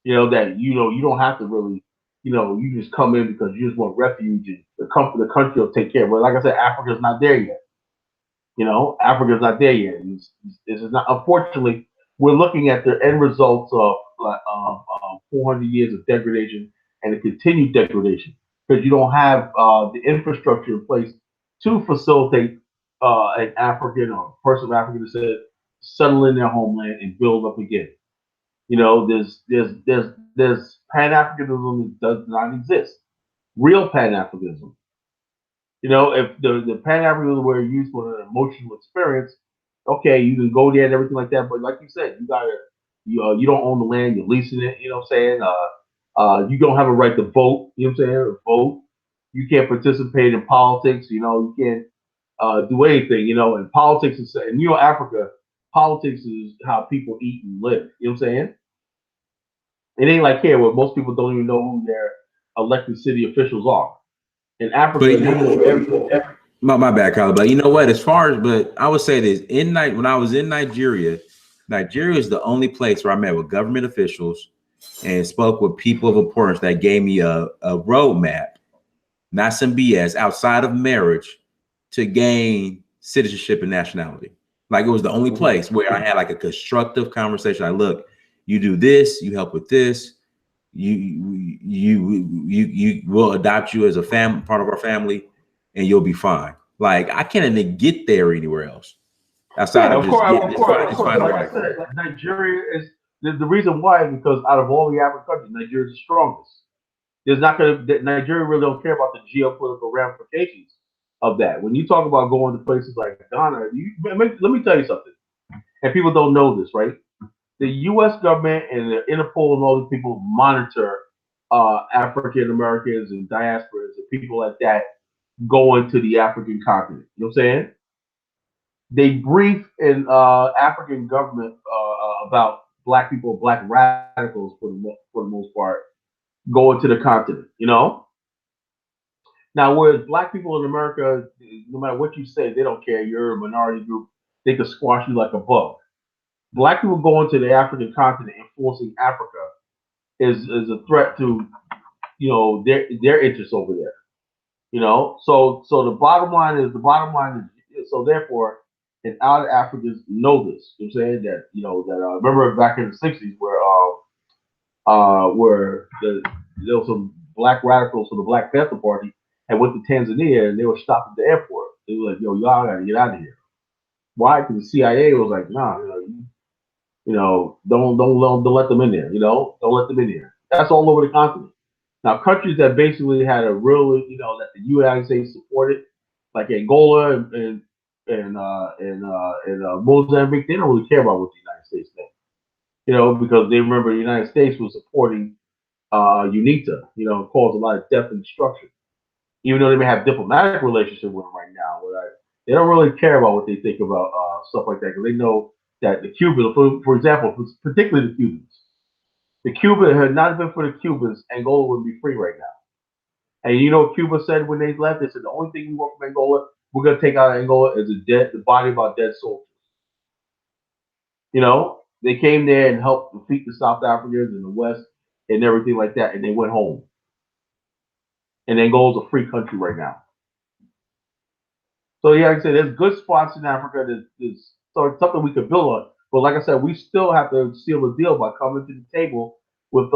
You know, that you don't have to really, you just come in because you just want refuge and the country will take care of it. But like I said, Africa's not there yet. You know, Africa's not there yet. And this is not. Unfortunately, we're looking at the end results of 400 years of degradation and the continued degradation because you don't have the infrastructure in place to facilitate an African or a person of African descent settle in their homeland and build up again. You know, there's Pan Africanism that does not exist. Real Pan Africanism. You know, if the Pan Africanism were used for an emotional experience, okay, you can go there and everything like that. But like you said, you don't own the land, you're leasing it. You know what I'm saying? You don't have a right to vote. You know what I'm saying? Vote. You can't participate in politics. You can't do anything. And politics is, and Africa, politics is how people eat and live. You know what I'm saying? It ain't like here where most people don't even know who their elected city officials are. In Africa, But they know everything. my bad, Carla. But you know what? But I would say this when I was in Nigeria, Nigeria is the only place where I met with government officials and spoke with people of importance that gave me a roadmap, not some BS, outside of marriage to gain citizenship and nationality. Like it was the only place where I had like a constructive conversation. Like, look, you do this, you help with this, you will adopt you as a part of our family, and you'll be fine. Like I can't even get there anywhere else outside of just Like I said, Nigeria is the reason why is because out of all the African countries, Nigeria is the strongest. There's not Nigeria really don't care about the geopolitical ramifications of that. When you talk about going to places like Ghana, let me tell you something, and people don't know this, right? The U.S. government and the Interpol and all these people monitor African Americans and diasporas and people like that going to the African continent. You know what I'm saying? They brief in African government about black people, black radicals for the most part, going to the continent. Now, whereas black people in America, no matter what you say, they don't care. You're a minority group. They could squash you like a bug. Black people going to the African continent and forcing Africa is a threat to their interests over there. So the bottom line is so therefore, and other Africans know this. You know what I'm saying that remember back in the '60s where there was some black radicals from the Black Panther Party and went to Tanzania and they were stopped at the airport. They were like, "Yo, y'all gotta get out of here." Why? Because the CIA was like, "Nah, don't let them in there. Don't let them in there." That's all over the continent. Now, countries that basically had a really, that the United States supported, like Angola and Mozambique, they don't really care about what the United States thinks. Because they remember the United States was supporting UNITA, caused a lot of death and destruction. Even though they may have diplomatic relationship with them right now, they don't really care about what they think about stuff like that because they know that the Cubans, for example, particularly the Cubans, had not been for the Cubans, Angola would be free right now. And Cuba said when they left, they said the only thing we want from Angola, we're gonna take out of Angola is the body of our dead soldiers. They came there and helped defeat the South Africans in the West and everything like that, and they went home. And Angola's a free country right now. So yeah, like I said, there's good spots in Africa. There's something we could build on. But like I said, we still have to seal the deal by coming to the table with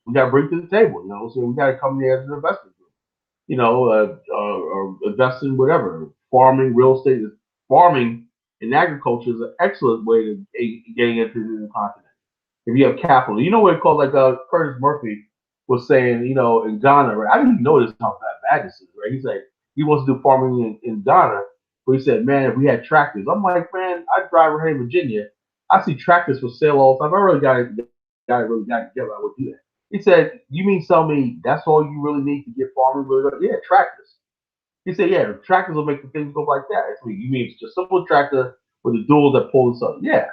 we got to bring to the table. So we got to come there as an investment group. Or invest in whatever farming, real estate. Farming and agriculture is an excellent way to getting into the continent. If you have capital, what it called, like Curtis Murphy was saying, in Ghana, right? I didn't even notice how bad this is, right? He's like, he wants to do farming in Ghana, but he said, man, if we had tractors, I'm like, man, I drive around in Virginia, I see tractors for sale all the time. I really got it together. I would do that. He said, you mean tell me that's all you really need to get farming really good? Yeah, tractors. He said, yeah, the tractors will make the things go like that. That's what you mean it's just a simple tractor with the duals that pull this up. Yeah.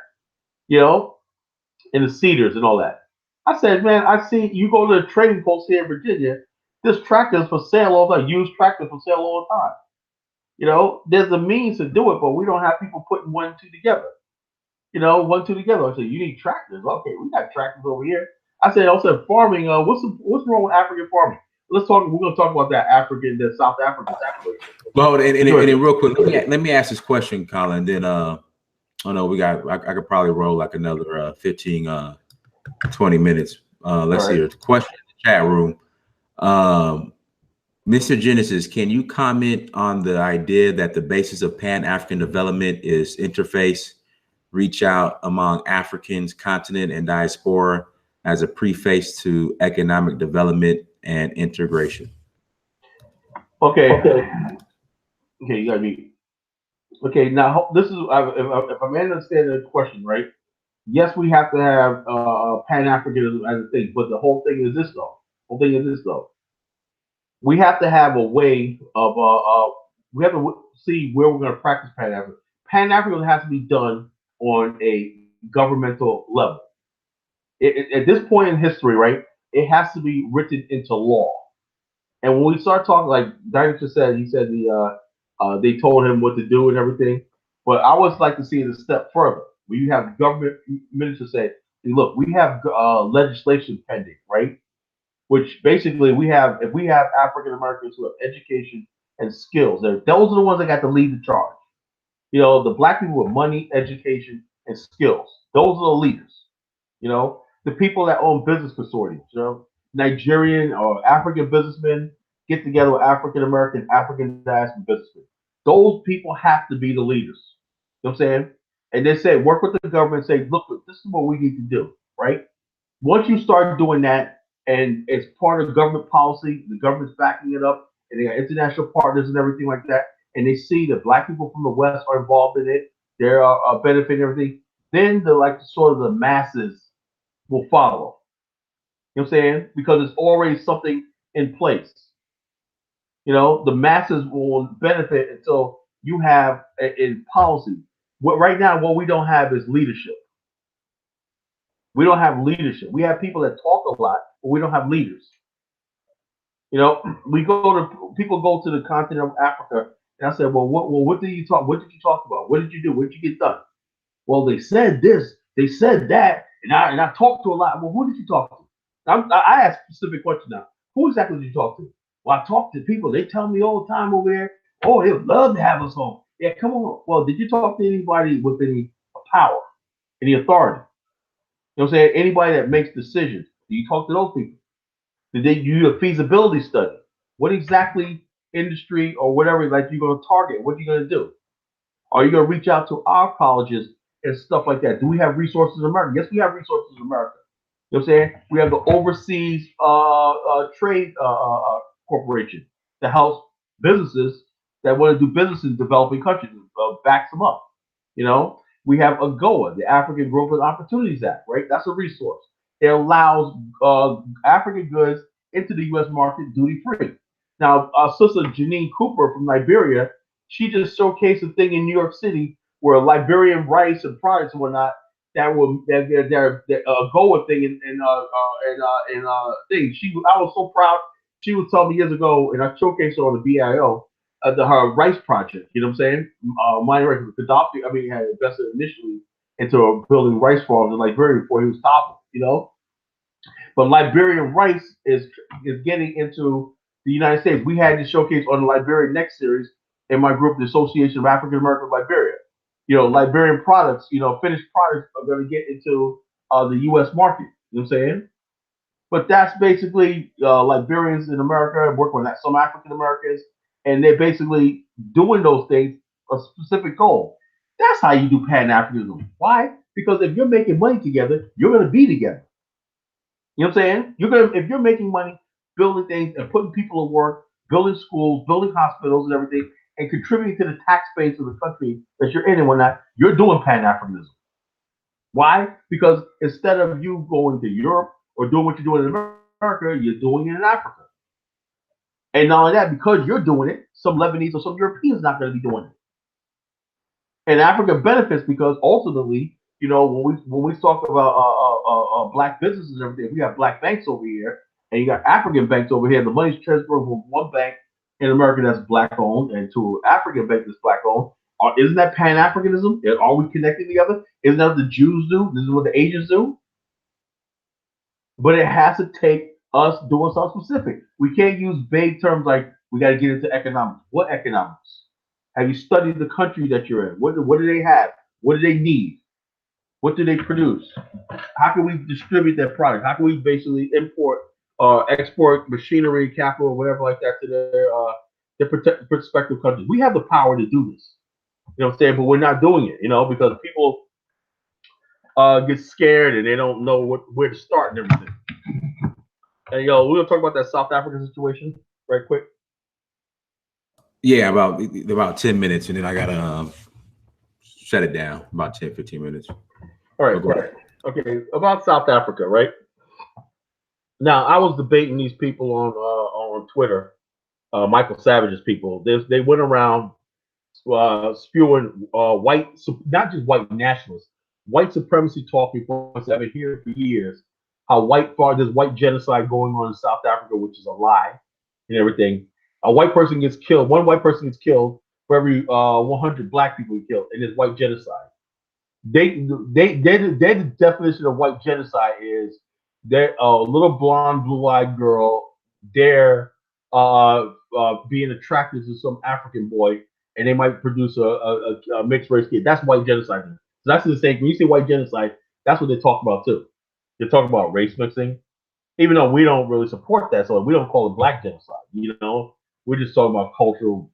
And the cedars and all that. I said, man, I see you go to the trading post here in Virginia, there's tractors for sale all the time, used tractors for sale all the time. There's a means to do it, but we don't have people putting 1 and 2 together. 1, 2 together. I said, you need tractors. Okay, we got tractors over here. I said, also farming, what's wrong with African farming? We're gonna talk about that African, the South African situation. Well, and real quick, let me ask this question, Colin, then I know I could probably roll like another 15, 20 minutes. Let's see. There's a question in the chat room. Mr. Genesis, can you comment on the idea that the basis of Pan-African development is interface, reach out among Africans, continent, and diaspora as a preface to economic development and integration? Okay, you got me. Okay, now this is if I'm understanding the question right. Yes, we have to have Pan-Africanism as a thing, but the whole thing is this though. Whole thing is this though. We have to have a way of we have to see where we're going to practice Pan-Africanism. Pan-Africanism has to be done on a governmental level. At this point in history, right, it has to be written into law. And when we start talking, like Dinah just said, he said they told him what to do and everything. But I would like to see it a step further. Where you have government ministers say, hey, "Look, we have legislation pending, right? Which basically we have, if we have African Americans who have education and skills, those are the ones that got to lead the charge. You know, the black people with money, education, and skills. Those are the leaders. You know, the people that own business consortiums. You know, Nigerian or African businessmen get together with African American, African diaspora businessmen. Those people have to be the leaders. You know what I'm saying? And they say, work with the government and say, look, this is what we need to do, right? Once you start doing that, and it's part of government policy, the government's backing it up, and they got international partners and everything like that, and they see that black people from the West are involved in it, they're benefiting everything, then the like sort of the masses will follow. You know what I'm saying? Because it's already something in place. You know, the masses will benefit until you have in policy. What right now, what we don't have is leadership. We don't have leadership. We have people that talk a lot, but we don't have leaders. You know, we go to people go to the continent of Africa, and I said, what did you talk? What did you talk about? What did you do? What did you get done? Well, they said this, they said that, and I talked to a lot. Well, who did you talk to? I ask specific questions now. Who exactly did you talk to? Well, I talk to people. They tell me all the time over there. Oh, they would love to have us home. Yeah, come on. Well, did you talk to anybody with any power, any authority? You know what I'm saying? Anybody that makes decisions. Do you talk to those people? Did they do a feasibility study? What exactly industry or whatever like you're going to target? What are you going to do? Are you going to reach out to our colleges and stuff like that? Do we have resources in America? Yes, we have resources in America. You know what I'm saying? We have the overseas trade corporation that helps businesses that want to do business in developing countries, backs them up. You know, we have AGOA, the African Growth and Opportunities Act, right? That's a resource. It allows African goods into the U.S. market duty free. Now, Sister Janine Cooper from Liberia, she just showcased a thing in New York City where Liberian rice and products and whatnot that were their AGOA thing and thing. I was so proud. She was telling me years ago, and I showcased her on the BIO, her rice project. You know what I'm saying? Mine rice. Gaddafi, I mean, had invested initially into building rice farms in Liberia before he was toppled. You know, but Liberian rice is getting into the United States. We had this showcase on the Liberian Next series in my group, the Association of African American Liberia. You know, Liberian products, you know, finished products are going to get into the U.S. market. You know what I'm saying? But that's basically Liberians in America working with some African Americans, and they're basically doing those things a specific goal. That's how you do Pan Africanism. Why? Because if you're making money together, you're going to be together. You know what I'm saying? If you're making money, building things and putting people to work, building schools, building hospitals and everything, and contributing to the tax base of the country that you're in and whatnot, you're doing Pan Africanism. Why? Because instead of you going to Europe or doing what you're doing in America, you're doing it in Africa. And not only that, because you're doing it, some Lebanese or some Europeans not going to be doing it. And Africa benefits because ultimately, you know, when we talk about black businesses and everything, we have black banks over here, and you got African banks over here. The money's transferred from one bank in America that's black owned and to an African bank that's black owned. Isn't that Pan Africanism? Are we connecting together? Isn't that what the Jews do? This is what the Asians do. But it has to take us doing something specific. We can't use vague terms like we got to get into economics. What economics? Have you studied the country that you're in? What do they have? What do they need? What do they produce? How can we distribute that product? How can we basically import or export machinery, capital, whatever like that to their prospective countries? We have the power to do this. You know what I'm saying? But we're not doing it, you know, because people get scared and they don't know where to start and everything. And we're gonna talk about that South African situation right quick. Yeah, about 10 minutes, and then I gotta shut it down. About 10, 15 minutes. All All right, right. Okay, about South Africa, right? Now, I was debating these people on Twitter, Michael Savage's people. They went around spewing not just white nationalists, white supremacy talk before us. I've been here for years. How there's white genocide going on in South Africa, which is a lie and everything. A white person gets killed. One white person gets killed for every 100 black people killed, and it's white genocide. The definition of white genocide is that a little blonde, blue-eyed girl, they're being attracted to some African boy, and they might produce a mixed race kid. That's white genocide. So that's the same. When you say white genocide, that's what they talk about too. They're talking about race mixing, even though we don't really support that. So we don't call it black genocide. We're just talking about cultural.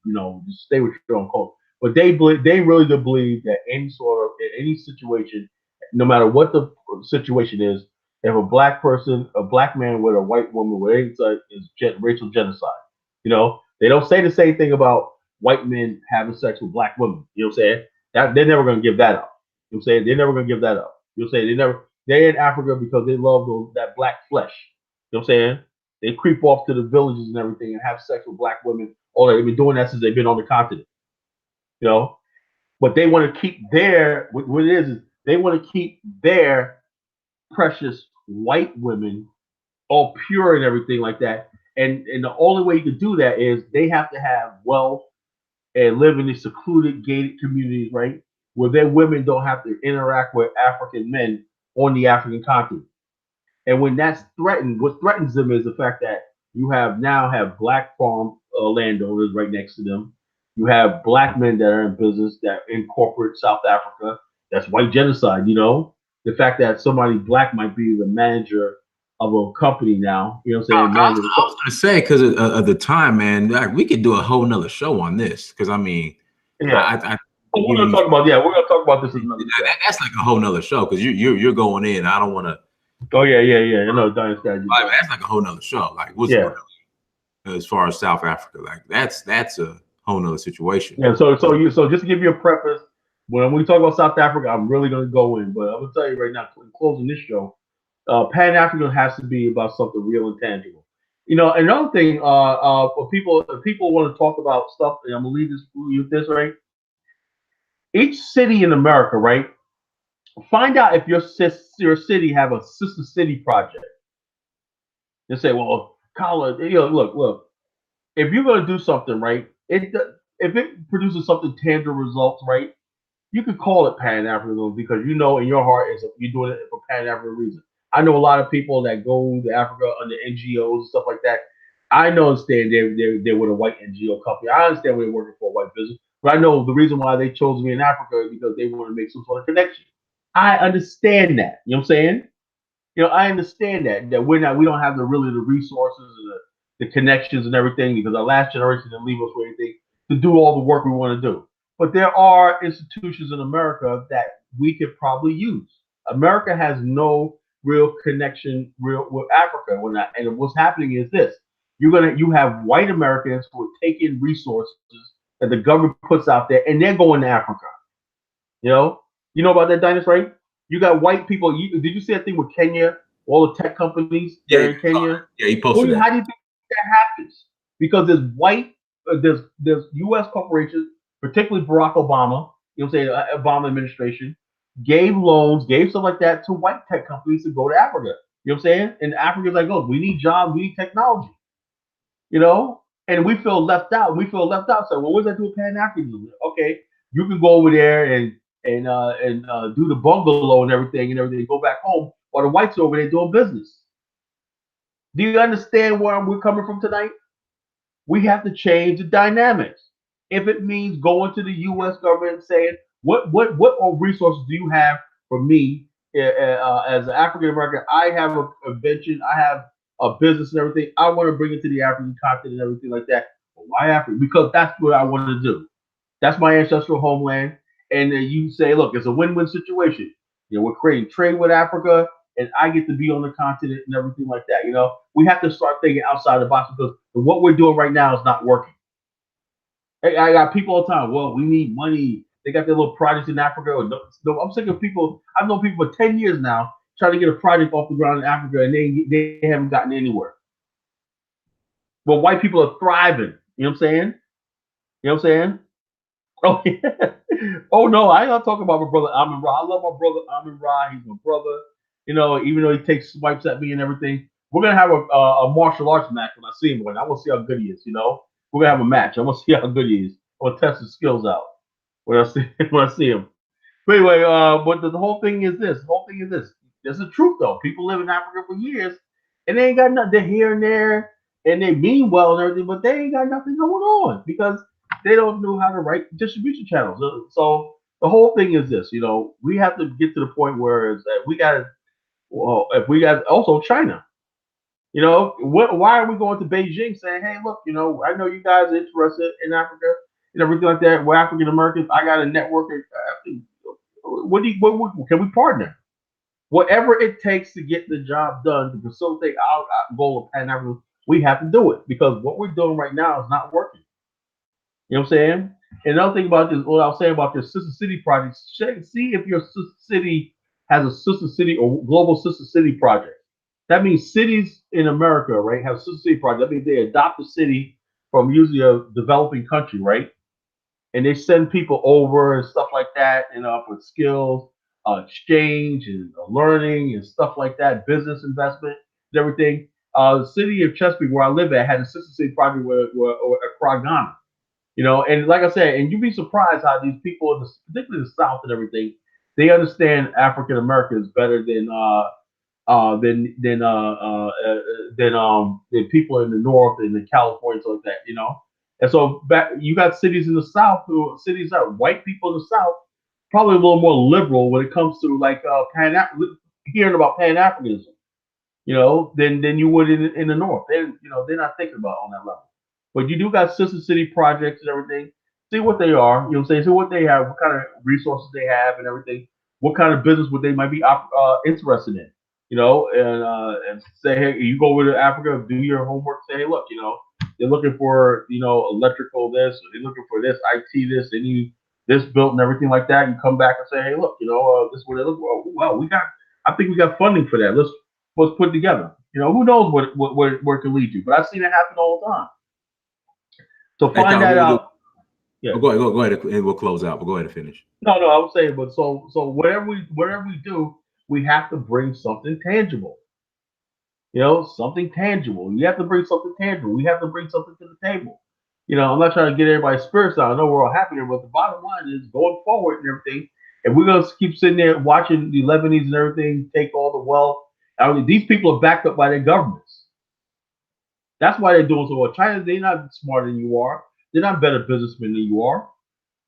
Just stay with your own culture. But they really do believe that any situation, no matter what the situation is, if a black man with a white woman with any is racial genocide. They don't say the same thing about white men having sex with black women. You know what I'm saying? That they're never gonna give that up. You know what I'm saying? They're never gonna give that up. You know what I'm saying? They're in Africa because they love that black flesh. You know what I'm saying? They creep off to the villages and everything and have sex with black women. They've been doing that since they've been on the continent. But they want to keep what it is they want to keep their precious white women all pure and everything like that. And the only way you can do that is they have to have wealth and live in these secluded, gated communities, right? Where their women don't have to interact with African men on the African continent. And when that's threatened, what threatens them is the fact that you have black farm landowners right next to them. You have black men that are in business that in corporate South Africa. That's white genocide. The fact that somebody black might be the manager of a company now. You know what I'm saying? I was gonna say because of the time, man. Like, we could do a whole nother show on this because I mean, yeah. We're gonna talk about this. That's like a whole nother show because you're going in. I don't want to. Oh yeah. I know That's like a whole nother show. Like as far as South Africa, like that's a whole nother situation. Yeah. So just to give you a preface, when we talk about South Africa, I'm really gonna go in, but I'm gonna tell you right now, closing this show, Pan-African has to be about something real and tangible. Another thing, for people, if people want to talk about stuff, and I'm gonna leave this right. Each city in America, right? Find out if your city have a sister city project. They say, well, Colin, look. If you're gonna do something, right? If it produces something tangible results, right? You could call it Pan-Africanism because in your heart you're doing it for Pan-African reason. I know a lot of people that go to Africa under NGOs and stuff like that. I understand they're with a white NGO company. I understand they're working for a white business, but I know the reason why they chose me in Africa is because they want to make some sort of connection. I understand that. You know what I'm saying? I understand that we don't have the resources and the connections and everything because our last generation didn't leave us with anything to do all the work we want to do. But there are institutions in America that we could probably use. America has no real connection with Africa. And what's happening is this: you have white Americans who are taking resources that the government puts out there, and they're going to Africa. You know about that, Dinus, right? You got white people. Did you see that thing with Kenya? All the tech companies in Kenya. Yeah, he posted that. How do you think that happens? Because there's U.S. corporations, particularly Barack Obama. Obama administration gave loans, gave stuff like that to white tech companies to go to Africa. You know what I'm saying? And Africa's like, look, we need jobs, we need technology. And we feel left out. So, well, what does that do with Pan-Africanism? Okay, you can go over there and do the bungalow and everything, go back home, while the whites are over there doing business. Do you understand where we're coming from tonight? We have to change the dynamics. If it means going to the U.S. government and saying, what resources do you have for me as an African American? I have an invention, I have a business and everything. I want to bring it to the African continent and everything like that. But why Africa? Because that's what I want to do. That's my ancestral homeland. And then you say, look, it's a win-win situation. We're creating trade with Africa, and I get to be on the continent and everything like that. We have to start thinking outside the box because what we're doing right now is not working. I got people all the time. Well, we need money. They got their little projects in Africa. I'm sick of people. I've known people for 10 years now trying to get a project off the ground in Africa, and they haven't gotten anywhere. But white people are thriving. You know what I'm saying? You know what I'm saying? Oh, yeah. Oh no, I ain't gonna talk about my brother Amin Ra. I love my brother Amin Ra. He's my brother. You know, even though he takes swipes at me and everything, we're gonna have a martial arts match when I see him. I want to see how good he is. You know, we're gonna have a match. I want to see how good he is. I want to test his skills out when I see when I see him. But anyway, but the whole thing is this. The whole thing is this. There's the truth though. People live in Africa for years, and they ain't got nothing. They're here and there, and they mean well and everything, but they ain't got nothing going on because they don't know how to write distribution channels. So the whole thing is this. You know, we have to get to the point where it's that we got. Well, if we got also China. You know, why are we going to Beijing saying, hey, look, you know, I know you guys are interested in Africa and everything like that. We're African Americans. I got a network. What can we partner? Whatever it takes to get the job done to facilitate our goal of Pan-Africanism, we have to do it because what we're doing right now is not working. You know what I'm saying? And another thing about this, what I was saying about your sister city projects, see if your sister city has a sister city or global sister city project. That means cities in America, right, have sister city projects. That means they adopt a city from usually a developing country, right? And they send people over and stuff like that, you know, for skills, exchange and learning and stuff like that, business investment and everything. The city of Chesapeake, where I live at, had a sister city project with Accra, Ghana. You know, and like I said, and you'd be surprised how these people, particularly the South and everything, they understand African Americans better than people in the North and in California, so like that, you know. And so you got cities in the South cities that are white people in the South, probably a little more liberal when it comes to like hearing about Pan-Africanism, you know, than you would in the North. They're not thinking about it on that level. But you do got sister city projects and everything. See what they are, you know what I'm saying? See what they have, what kind of resources they have and everything. What kind of business would they might be interested in, you know? And say, hey, you go over to Africa, do your homework. Say, hey, look, you know, they're looking for, you know, electrical this, or they're looking for this, IT this, they need this built and everything like that. You come back and say, hey, look, you know, this is what they look for. Well, I think we got funding for that. Let's put it together. You know, who knows where it can lead to? But I've seen it happen all the time. So find that out. Yeah. Go ahead, and we'll close out. But go ahead and finish. No, I was saying, but so whatever we do, we have to bring something tangible. You know, something tangible. You have to bring something tangible. We have to bring something to the table. You know, I'm not trying to get everybody's spirits out. I know we're all happy here, but the bottom line is going forward and everything. And we're gonna keep sitting there watching the Lebanese and everything take all the wealth. I mean, these people are backed up by their governments. That's why they're doing so well. China, they're not smarter than you are. They're not better businessmen than you are.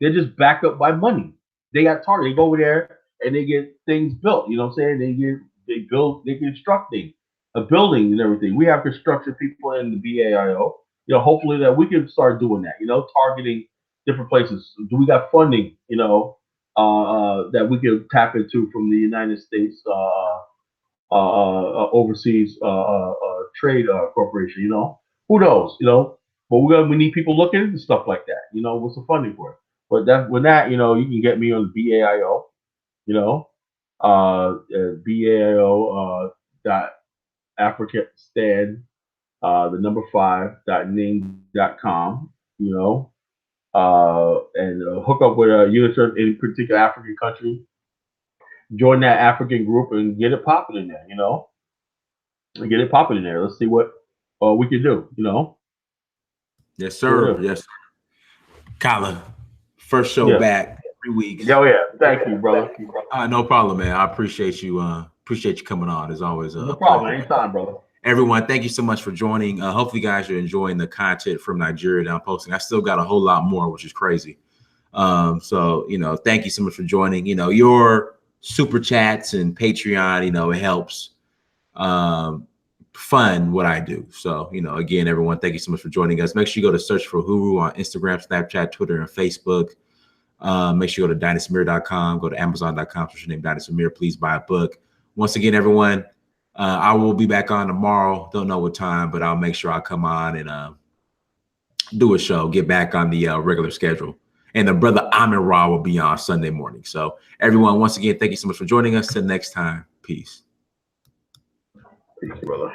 They're just backed up by money. They got targeted. They go over there and they get things built. You know what I'm saying? They construct things, a building and everything. We have construction people in the BAIO. You know, hopefully that we can start doing that. You know, targeting different places. Do we got funding? You know, that we can tap into from the United States overseas trade corporation. You know, who knows? You know, but we need people looking into stuff like that. You know, what's the funding for it? But you know, you can get me on the BAIO. You know, BAIO dot Africanistan the number 5.ning.com. You know, and hook up with a unit in a particular African country. Join that African group and get it popping in there, you know. And get it popping in there. Let's see what we can do, you know. Yes, sir. Yes. Kala, first show back 3 weeks. Oh yeah. Thank you, brother. No problem, man. I appreciate you coming on. It's always no problem. Anytime, brother. Everyone, thank you so much for joining. Hopefully you guys are enjoying the content from Nigeria that I'm posting. I still got a whole lot more, which is crazy. So, you know, thank you so much for joining. You know, your super chats and Patreon, you know, it helps fund what I do. So, you know, again, everyone, thank you so much for joining us. Make sure you go to search for Huru on Instagram, Snapchat, Twitter, and Facebook. Make sure you go to dynasamir.com, go to amazon.com, search your name, Dynasamir. Please buy a book. Once again, everyone, I will be back on tomorrow. Don't know what time, but I'll make sure I come on and do a show, get back on the regular schedule. And the brother Amin Ra will be on Sunday morning. So everyone, once again, thank you so much for joining us. Till next time, peace. Peace, brother.